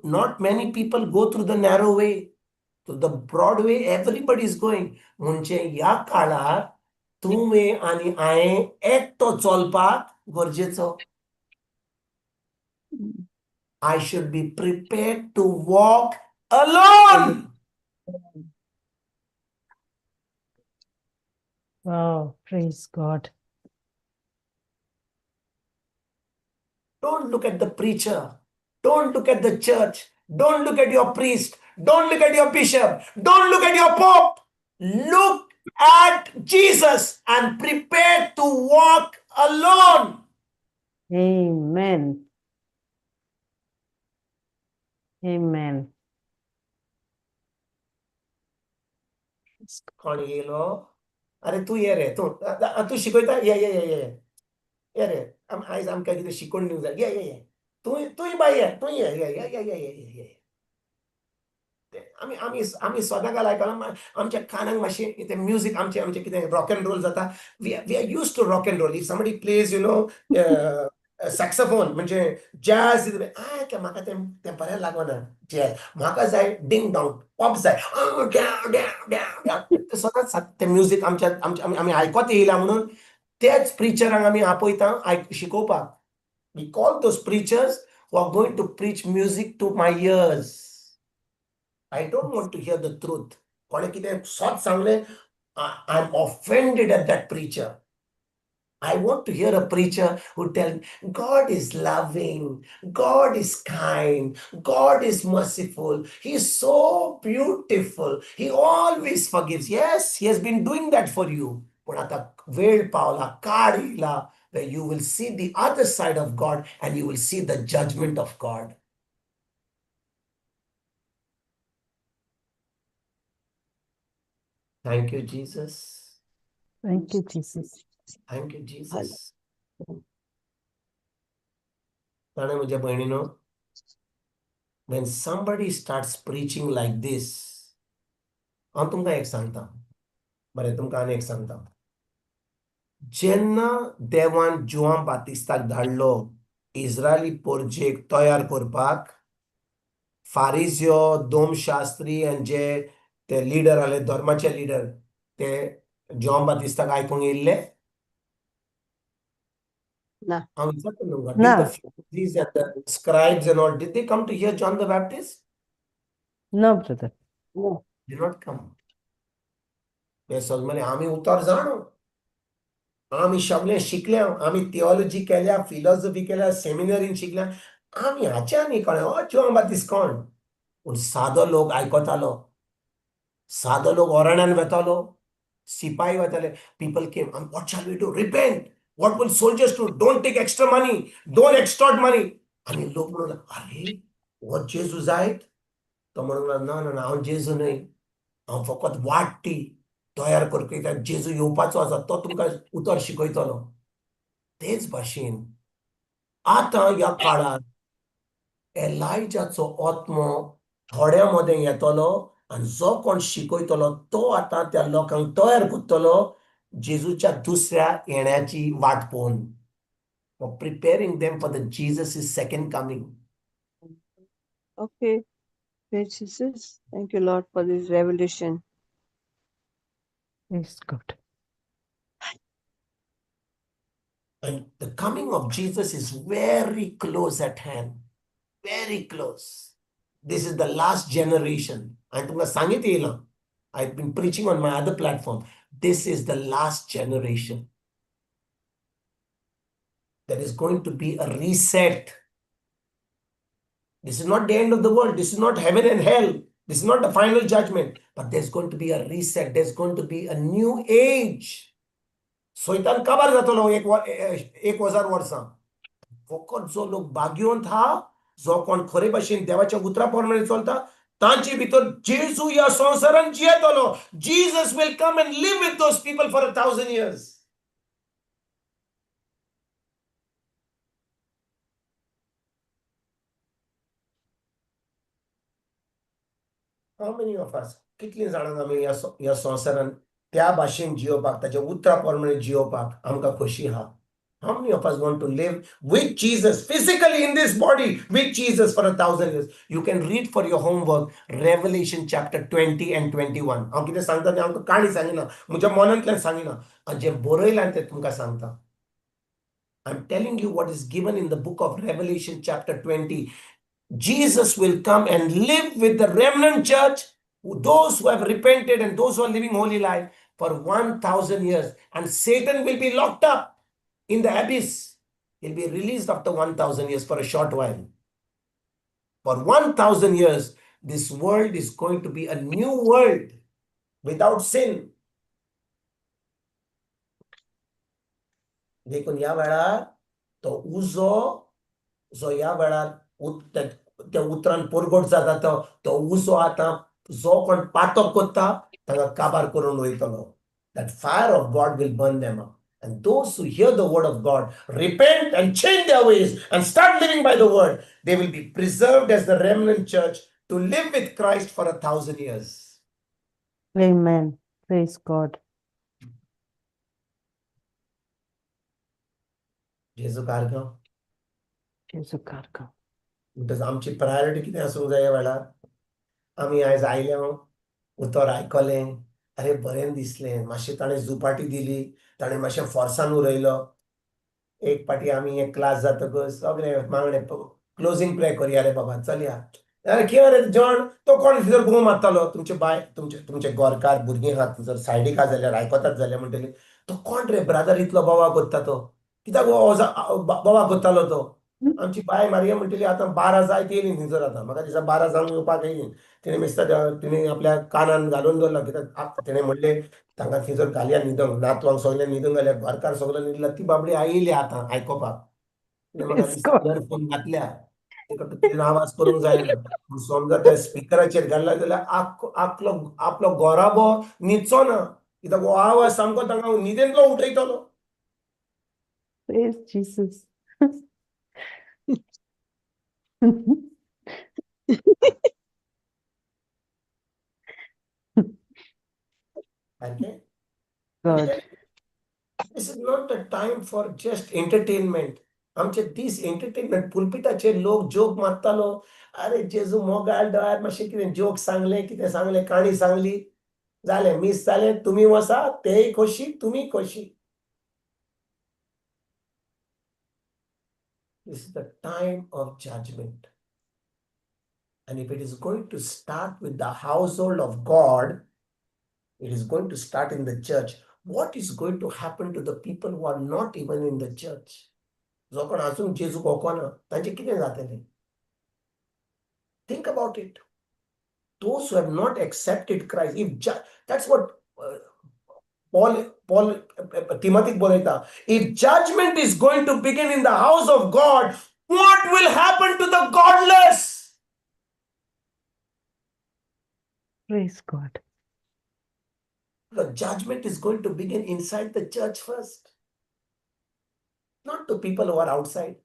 Not many people go through the narrow way. To the broad way, everybody is going. म्हणजे ह्या काळार तुवें आनी हांवें एकटो चलपाक गरजेचो. I should be prepared to walk alone. Wow. Praise God. Don't look at the preacher. Don't look at the church. Don't look at your priest. Don't look at your bishop. Don't look at your pope. Look at Jesus and prepare to walk alone. Amen. Amen. कोण येयलो? अरे तूं ये रे तूं शिकयता ये रे आयज आमकां कितें शिकोवन दिवंक जाय ये तूंय बाय ये तूं ये आमी सदांच आयकलां आमच्या कानाक मातशें तें म्युजीक आमचें कितें रॉक एंड रोल जाता. We are used to rock and roll. If somebody plays saxophone म्हणजे जॅज म्हाका तें बरें लागना जॅज म्हाका जाय डिंग डॉंग पॉप जाय ते सदांच ते म्युजीक आमी आयकोत येयला म्हणून तेच प्रिचरांक आमी आपयता शिकोवपाक. We call those preachers who are going to preach music to my ears. I don't want to hear the truth. कोणे कितें सोत सांगलें, I'm offended at that preacher. I want to hear a preacher who tells God is loving, God is kind, God is merciful, He is so beautiful, He always forgives. Yes, He has been doing that for you. पण आता वेळ पावला, काळ येयला, where you will see the other side of God and you will see the judgment of God. Thank you, Jesus. Thank you, Jesus. Thank you, Jesus. ताणे म्हज्या भयणीनो, when somebody starts preaching like this, हांव तुमकां एक सांगता, बरें तुमकां आनी एक सांगता. जेन्ना देवान जुआं बातिस्ताक धाडलो इस्रायली पोरजेक तयार करपाक, फारिजियो, दोमशास्त्री आनी जे ते लिडर आले, धर्माचे लिडर, ते जुआं बातिस्ताक आयकूंक येयल्ले? ना. हांव विचारता तुमकां, ना. did the Pharisees and the scribes and all, did they come to hear John the Baptist? No, brother. No. Did not come. ते सगळे आमी उतर जाणो, आमी सगळे शिकल्या, आमी थियोलॉजी केल्या, फिलॉसॉफी केल्या, सेमिनरीन शिकल्या, आमी हाच्या न्ही कळ्ळें हो जुआं बातिस्त कोण. पूण सादो लोक आयकतालो, सादो लोक ओराण्यान वेतालो, सिपाही वताले, people came, and what shall we do? Repent. What will soldiers do? Don't take extra money. Don't extort money. आणि लोक म्हणून अरे हो जेजू जायत. तो म्हणून ना हांव जेजू न्हय, हांव फकत वाट तयार करपी जेजू येवपाचो आसा तो तुमकां उतर शिकयतलो. तेच भाशेन आतां ह्या काळार एलायजाचो आत्मो थोड्या मदें येतलो आनी जो कोण शिकयतलो तो आतां त्या लोकांक तयार करतलो जेजूच्या दुसऱ्या येण्याची वाट पळोवन. Preparing them for the Jesus' second coming. Okay. Praise Jesus. Thank you, Lord, for this revelation. Praise God. And the coming of Jesus is very close at hand. Very close. This is the last generation. And तुमकां सांगीत येयलां. I've been preaching on my other platform. This is the last generation. There is going to be a reset. This is not the end of the world. This is not heaven and hell. This is not the final judgment. But there's going to be a reset. There's going to be a new age. सोयतान काबार जातलो 1000 वर्सां. फकत जो लोक भाग्यवंत हा, जो कोण खरे भाशेन देवाच्या उतरा प्रमाणे चलता, तांचे भितर जेजू ह्या संवसारान जियेतलो. Jesus will come and live with those people for 1000 years. How many of us, कितली जाणांक आमी ह्या संवसारान त्या भाशेन जियोवपाक, ताच्या उतरा प्रमाणे जियोवपाक आमकां खोशी आहा? How many of us want to live with Jesus, physically in this body, with Jesus for 1000 years? You can read for your homework, Revelation chapter 20 and 21. हांव कितें सांगता तें आमकां काणी सांगिना, म्हज्या मनांतल्यान सांगिना, आनी जें बरयलां तें तुमकां सांगता. I'm telling you what is given in the book of Revelation chapter 20. Jesus will come and live with the remnant church, those who have repented and those who are living holy life for 1000 years. And Satan will be locked up in the abyss. He'll be released after 1000 years for a short while. For 1000 years, this world is going to be a new world without sin. देखून ह्या वेळार तो उजो जो ह्या वेळार त्या उतरान परगट जाता तो उजो आतां जो कोण पातक करता तांकां काबार करून वयतलो. That fire of God will burn them up. And those who hear the word of God, repent and change their ways and start living by the word, they will be preserved as the remnant church to live with Christ for 1000 years. Amen. Praise God. जेजू कारगांव जेजू कारका म्हणटच आमची priority कितें आसूंक जाय ह्या वेळार आमी आयज आयले उतर आयकलें अरे बरें दिसलें मातशें ताणें झुपाटी दिली ताणें मातशें फोर्सान उलयलो एक पाटी आमी एक क्लास जातकच सगळे मागणे क्लोजींग प्रे करया रे बाबा चलया अरे कितें रे जण तो कोण जर घुंव मारतालो तुमचे बाय तुमचे गोरकार भुरगीं आहात जर सायडीक आहा जाल्यार आयकतात जाल्यार म्हणटली तो कोण रे ब्रादर इतलो बोवाळ कोत्ता तो कित्याक बोवाळ कोत्तालो तो आमची बाय मारया म्हणटली आतां 12 जायत येयली न्ही जर आतां म्हाका दिसता 12 जावन येवपाक येयली तिणें दिसता तिणें आपल्या कानान घालून दवरला कित्याक तिणें म्हणलें तांकां थंयसर घालया न्हिदूंक नातवांक सगळें न्हिदूंक घाल्या गोरकार सगळो न्हिदला ती बाबडी आयली आतां आयकोपाक तिणें म्हाका Praise दिसता God. इयरफोन घातल्या तिका तिणें आवाज करूंक जायना पूण समजा त्या स्पिकराचेर घातला जाल्यार आपलो गोराबो न्हिदचो ना कित्याक हो आवाज सामको तांकां न्हिदेंतलो उठयतलो Praise Jesus. सारकें God. This is not a time for just entertainment. आमचे दीस एंटरटेनमेंट पुलपिटाचेर लोक जोक मारतालो अरे जेजू मोगाळ दोळ्यार मातशें कितें जोक सांगलें कितें सांगलें काणी सांगली जालें मिस जालें तुमी वसा तेय खोशी तुमी खोशी This is the time of judgment. And if it is going to start with the household of God, it is going to start in the church. What is going to happen to the people who are not even in the church? जो कोण अजून जेजू ओळखना तांचे कितें जातलें? Think about it. Those who have not accepted Christ, that's what Paul Timothy बोलयता. If judgment is going to begin in the house of God, what will happen to the godless? Praise God. The judgment is going to begin inside the church first. Not to people who are outside.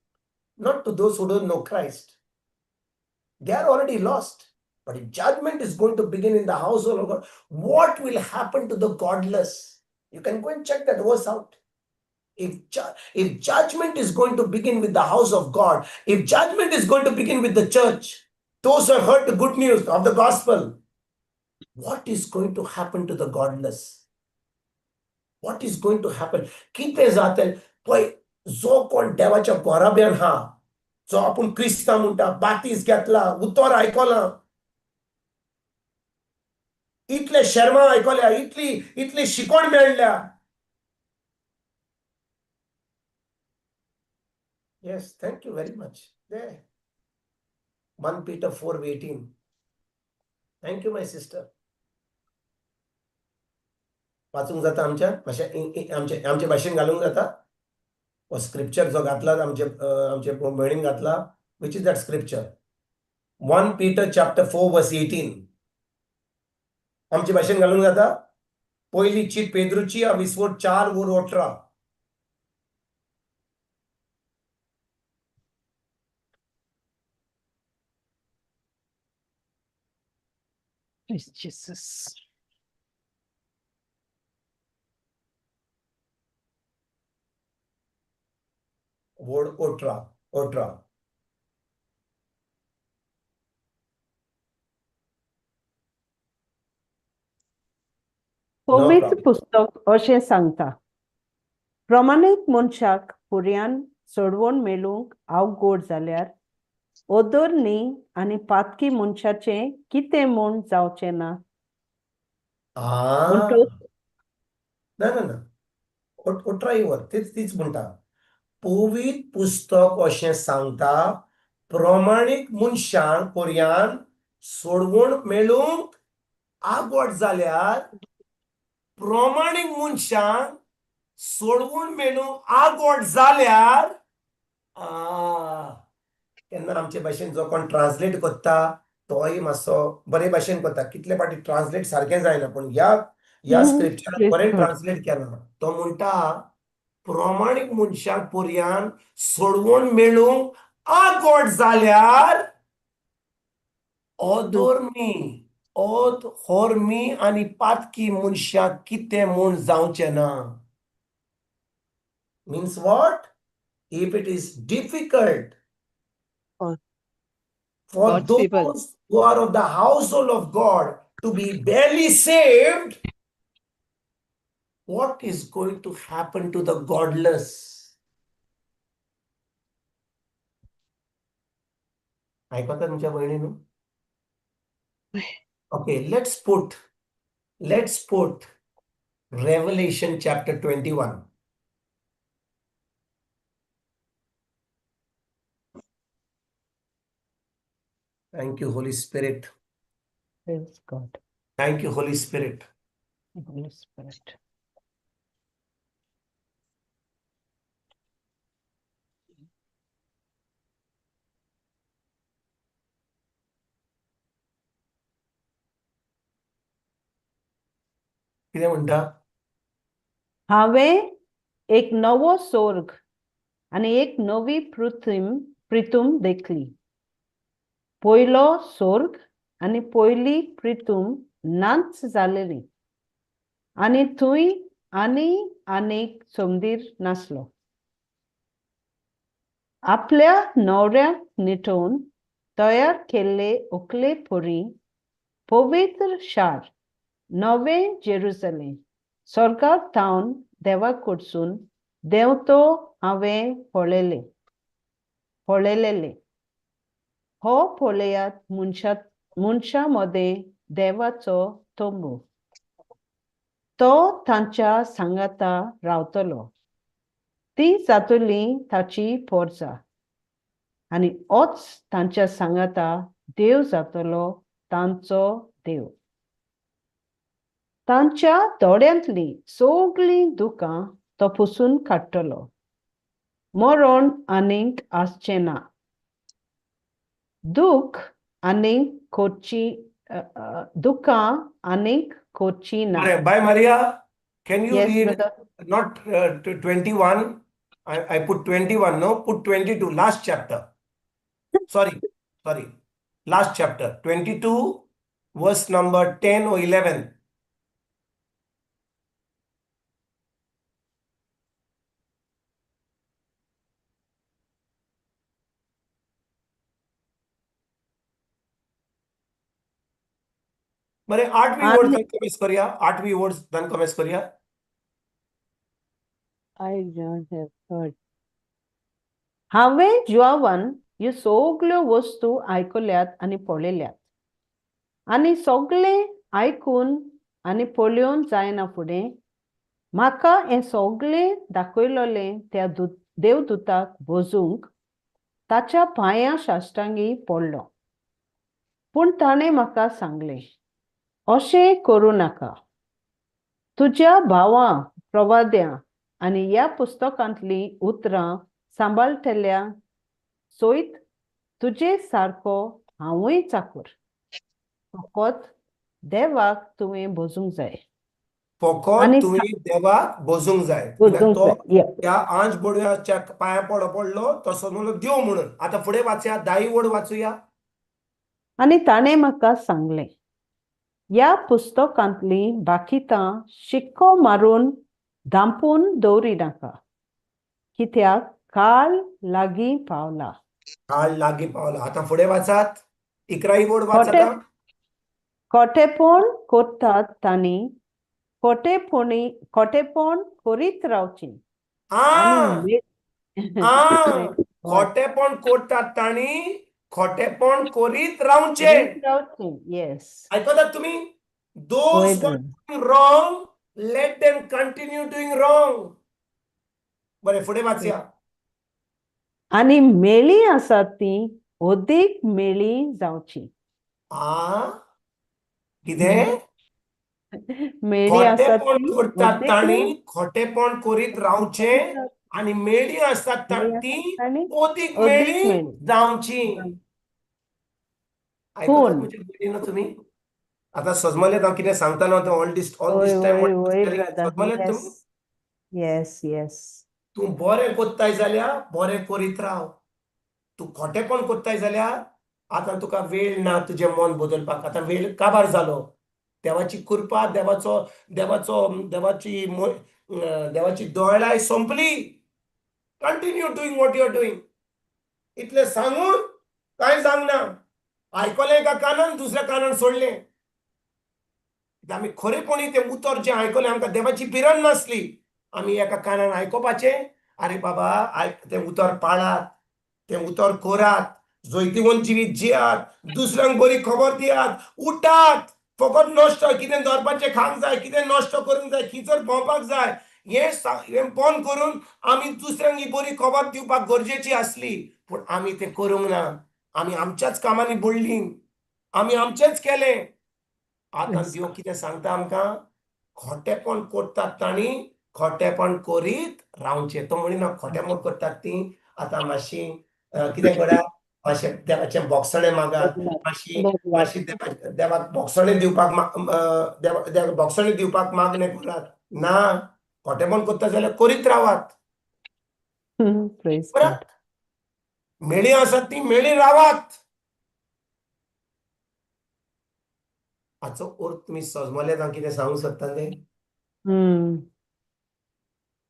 Not to those who don't know Christ. They are already lost. But if judgment is going to begin in the household of God, what will happen to the godless? You can go and check that verse out. If judgment is going to begin with the house of God, if judgment is going to begin with the church, those who have heard the good news of the gospel, what is going to happen to the godless? What is going to happen? कितें जातलें पळय जो कोण देवाच्या घोराब्यान हा जो आपूण क्रिस्तांव म्हणटा बातीस घेतला उतर आयकलां इतले शर्मा आयकल्या इतली शिकवण मेळ्ळ्या Yes, thank you very much. There. 1 Peter 4:18. Thank you, my sister. वाचूंक जाता आमचे भाशेन घालूंक जाता हो स्क्रिप्चर जो घातला आमचे भयणीन घातला which is that scripture 1 Peter chapter 4 verse 18 आमचे भाशेन घालूंक जाता पयली चीट पेद्रूची विस्वोट 4 वर 18 Praise Jesus. word 18 पवित्र पुस्तक अशें सांगता प्रमाणीक मनशाक फुर्यान सोडवून मेलूंक आवगोड जाल्यार ओदर न्ही आनी पातकी मनशाचें कितें म्हूण जावचें ना ना 18 वर तीच म्हणटा पवित्र पुस्तक अशें सांगता प्रमाणीक मनशांक पर्यान सोडवून मेळूंक आवड जाल्यार प्रमाणीक मनशांक सोडवून मेळूंक आवड जाल्यार केन्ना आमचे भाशेन जो कोण ट्रान्सलेट करता तोय मातसो बरे भाशेन करता कितले फाटी ट्रान्सलेट सारकें जायना पूण ह्या स्क्रिप्चरान बरें ट्रान्सलेट केला तो म्हणटा प्रमाणीक मनशाक पर्यान सोडवून मेळूंक आवड जाल्यार होरमी आनी पातकी मनशाक कितें म्हूण जावचें ना means what if it is difficult For God's people. those who are of the household of God to be barely saved, what is going to happen to the godless? ऐकता तुमच्या बहिणीनं? Okay, let's put Revelation chapter 21. Thank you, Holy Spirit. Praise God. Thank you, Holy Spirit. Holy Spirit. किती म्हणता? हांवें एक नवो स्वर्ग आणि एक नवी पृथ्वी देखली. पयलो स्वर्ग आणि पयली पृथ्वी नाच जालेली आणि थंय आनीक समुद्र नासलो. आपल्या न्हवऱ्याक निटोवन तयार केल्ले ओकले परी पवित्र शार नवे जेरुसलेम स्वर्गांत थावन देवा कडसून देंवतो हांवें पळयलेले. हो पळयात मनशा मदें देवाचो तंबू. तो तांच्या सांगाता रावतलो. ती जातली ताची पोरजा आनी होच तांच्या सांगाता देव जातलो तांचो देव. तांच्या दोळ्यांतली सगळीं दुखां तो पुसून काडटलो. मरण आनीक आसचें ना. दुखां आनीक खोची ना. Bye, Maria. Can you Yes, read brother. not 21? I put 21, no? Put 22, last chapter. Sorry. Last chapter. 22, verse number 10 or 11. बरे 8वी वर्ड धन कमेस करूया. 8वी वर्ड धन कमेस करूया. I don't have heard. हांवें जिवावान ह्यो सगळ्यो वस्तू आयकल्यात आनी पळयल्यात. आनी सगळे आयकून आनी पळोवन जायना फुडें म्हाका हें सगळें दाखयलोलें त्या देवदूताक भोजूंक ताच्या पांयां साश्टांगी पडलो. पूण ताणें म्हाका सांगलें, अशें करूं नाका. तुज्या भावां प्रवाद्या आनी ह्या पुस्तकांतलीं उतरां सांबाळटल्या सोयत तुजे सारको हांवूय चाकर. फकत देवाक तुवें भोजूंक जाय. फकत तुम्ही देवाक भोजूंक जाय. तो त्या आंच बडव्याच्या पांया पडलो तसो म्हणून देव म्हणून. आता फुडें वाचया. 10 वर्ड वाचूया. आनी ताणें म्हाका सांगलें, ह्या पुस्तकांतलीं बाकितां शिक्को मारून धांपून दवरिनाका, कित्याक काळ लागीं पावला. काळ लागीं पावला. आता फुडें वाचात. 11 वर्ड वाचता. खोटेपण करतात तांणी खोटेपण करीत रावचें. खोटेपण करतात तांणी खोटेपण करीत रावचे. येस. ऐकतात तुम्ही? Those who are doing wrong, let them continue doing wrong. बरे फुडें वाचया. आनी मेली आसात ती ओदीक मेली जावची. कितें? मेली आसात खोटेपण ती करतात तांणी खोटेपण करीत रावचें आनी मेली आसतात ती ओदीक मेली जावची. ऐकतात म्हणजे भयणीनो तुम्ही? आता सजमलेत हांव कितें सांगतालो तें ऑल दिस टायम सजमलेत तुम्ही? येस. तूं बरें कोत्ताय जाल्यार बरें करीत राव. तूं खोटेपण कोत्ताय जाल्यार आतां तुका वेळ ना तुजें मन बदलपाक. आतां वेळ काबार जालो. देवाची कृपा देवाची दोळाय संपली. Continue doing what you are doing. इतलें सांगून कांय जावंक ना. आयकलें एका कानान दुसऱ्या कानान सोडलें. आमी खरेपणी तें उतर जें आयकलें आमकां देवाची भिरण नासली. आमी एका कानान आयकोपाचें, अरे बाबा तें उतर पाळात, तें उतर करात, जैतिवंत जिवीत जियात, दुसऱ्यांक बरी खबर दियात, उठात, फकत नश्ट कितें धरपाचें खावंक जाय, कितें नश्ट करूंक जाय, खिचर भोंवपाक जाय, हें बंद करून आमी दुसऱ्यांक ही बरी खबर दिवपाक गरजेची आसली. पूण आमी तें करूंक ना. आमी आमच्याच कामांनी बुडलीं, आमी आमचेंच केलें. आतां Praise देव God. कितें सांगता आमकां, खोटेपण करतात तांणी खोटेपण करीत रावचें. तो म्हणिना खोटेपण करतात तीं आतां मातशीं कितें करात, मातशें देवाचें बोगसणें मागात, मातशी देवाक बोगसणें देवाक बोगसणें दिवपाक मागणें करात. ना, खोटेपण करता जाल्यार करीत रावात. Praise बरं, God. मेळी आसात ती मेळी रावात. हाचो अर्थ तुमी समजलें हांव कितें सांगूंक सोदता तें? Hmm.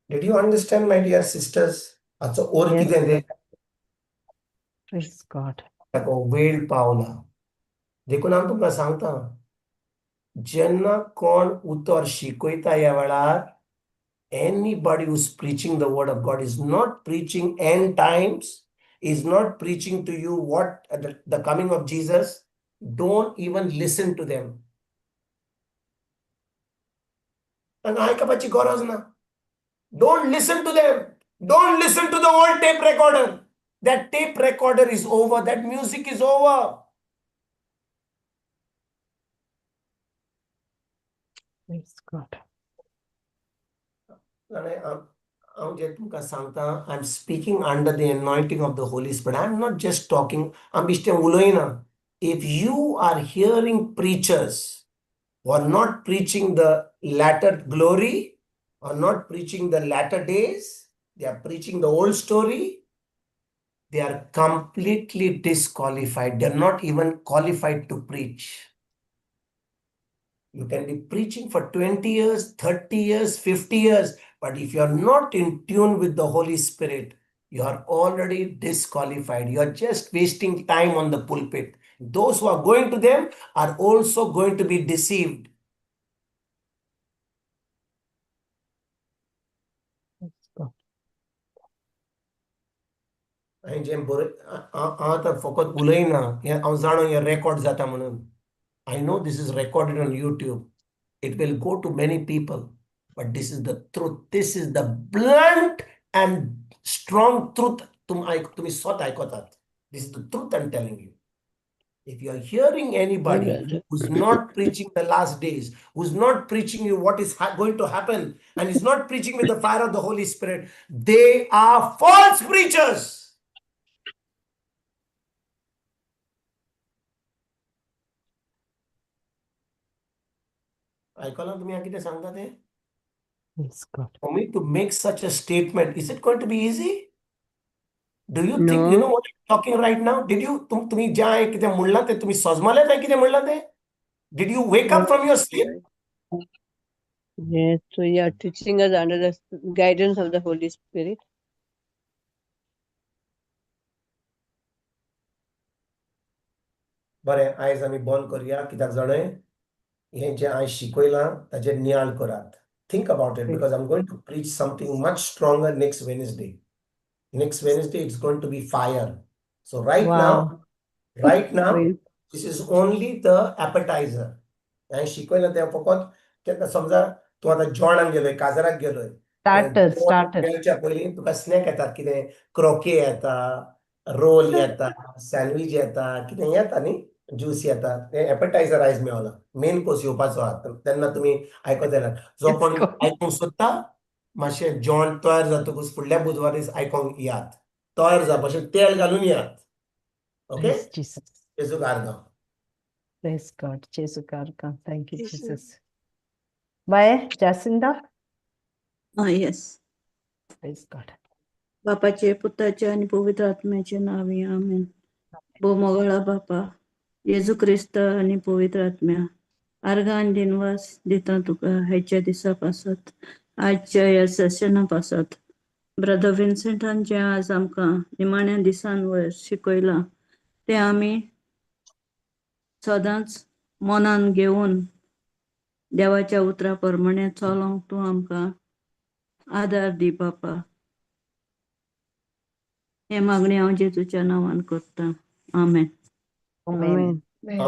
Did you understand, my dear sisters? हाचो अर्थ Yes, कितें तें? praise God. ताका वेळ पावला. देखून हांव तुमकां सांगता, जेन्ना कोण उतर शिकयता ह्या वेळार, anybody who's preaching the word of God is not preaching end times, is not preaching to you what the coming of Jesus. Don't even listen to them. तांकां आयकपाची गरज ना. Don't listen to them. Don't listen to the old tape recorder. That tape recorder is over. That music is over. Praise God. हांव जें तुमकां सांगता, I am speaking under the anointing of the Holy Spirit. I am not just talking. हांव बिश्टें उलयना. If you are hearing preachers who are not preaching the latter glory, or not preaching the latter days, they are preaching the old story, they are completely disqualified. They are not even qualified to preach. You can be preaching for 20 years, 30 years, 50 years, but if you are not in tune with the Holy Spirit, you are already disqualified. You are just wasting time on the pulpit. Those who are going to them are also going to be deceived. Praise God. हांवें जें हांव आतां फकत उलयना, हांव जाणा हें record जाता म्हणून. I know this is recorded on YouTube. It will go to many people, but this is the truth. This is the blunt and strong truth. तुम्ही स्वतः ऐकतात. This is the truth I'm telling you. If you are hearing anybody who's not preaching the last days, who's not preaching you what is going to happen, and is not preaching with the fire of the Holy Spirit, they are false preachers. ऐकलं तुम्ही हा किती सांगता ते? Praise God. For me to make such a statement, is it going to be easy? Do you think No. you know what I'm talking right now? Did you तुम्ही ज्या किती म्हणला ते तुम्ही समजले काय किती म्हणला ते? Did you wake up from your sleep? Yes, so you are teaching us under the guidance of the Holy Spirit. बरें, आयज आमी बंद करूया कित्याक जाणाय हें जें आयज शिकयलां ताचेर नियाळ करात. Think about it, because I'm going to preach something much stronger next Wednesday. Next Wednesday it's going to be fire. So right Wow. now, Praise. this is only the appetizer. हांवें शिकयलां तें फकत तेका समजा तूं आतां जेवणाक गेलोय, काजाराक गेलोय. Starters. मेळच्या पयलीं तुका स्नॅक येतात, कितें क्रोके येता, रोल येता, सँडविच येता, कितें येता न्ही, ज्यूस येता. तें एपेटायझर आयज मेळना, मेन कोर्स येवपाचो आहा. तेन्ना तुमी आयकत येयला. जो Yes, कोण God. आयकूंक सोदता, मातशें जेवण तयार जातकूच फुडल्या बुधवारीच आयकोंक यात. तयार जावपाचें तेल घालून यात. ओके? Praise Jesus. जेजूक आर्गां. Praise God. Jesu Karka. Thank you, Jesus. Jesus. Bye, Jacinda. Yes Praise God. बापाचे पुत्राचे आणि पवित्र आत्म्याचे नावे आमेन. बोमोगळा बापा येजू क्रिस्त आणि पवित्र आत्म्या अर्गान दिनवास दिता तुका हेच्या दिसा पासत आजच्या ह्या सेशना पासत ब्रदर विन्सेंटान जे आज आमकां निमाण्या दिसान वयर शिकयलां ते आमी सदांच मनान घेऊन देवाच्या उतरा प्रमाणे चलोंक तूं आमकां आदार दी बापा. हे मागणी हांव जेजूच्या नांवान करतां. आमेन. Amen.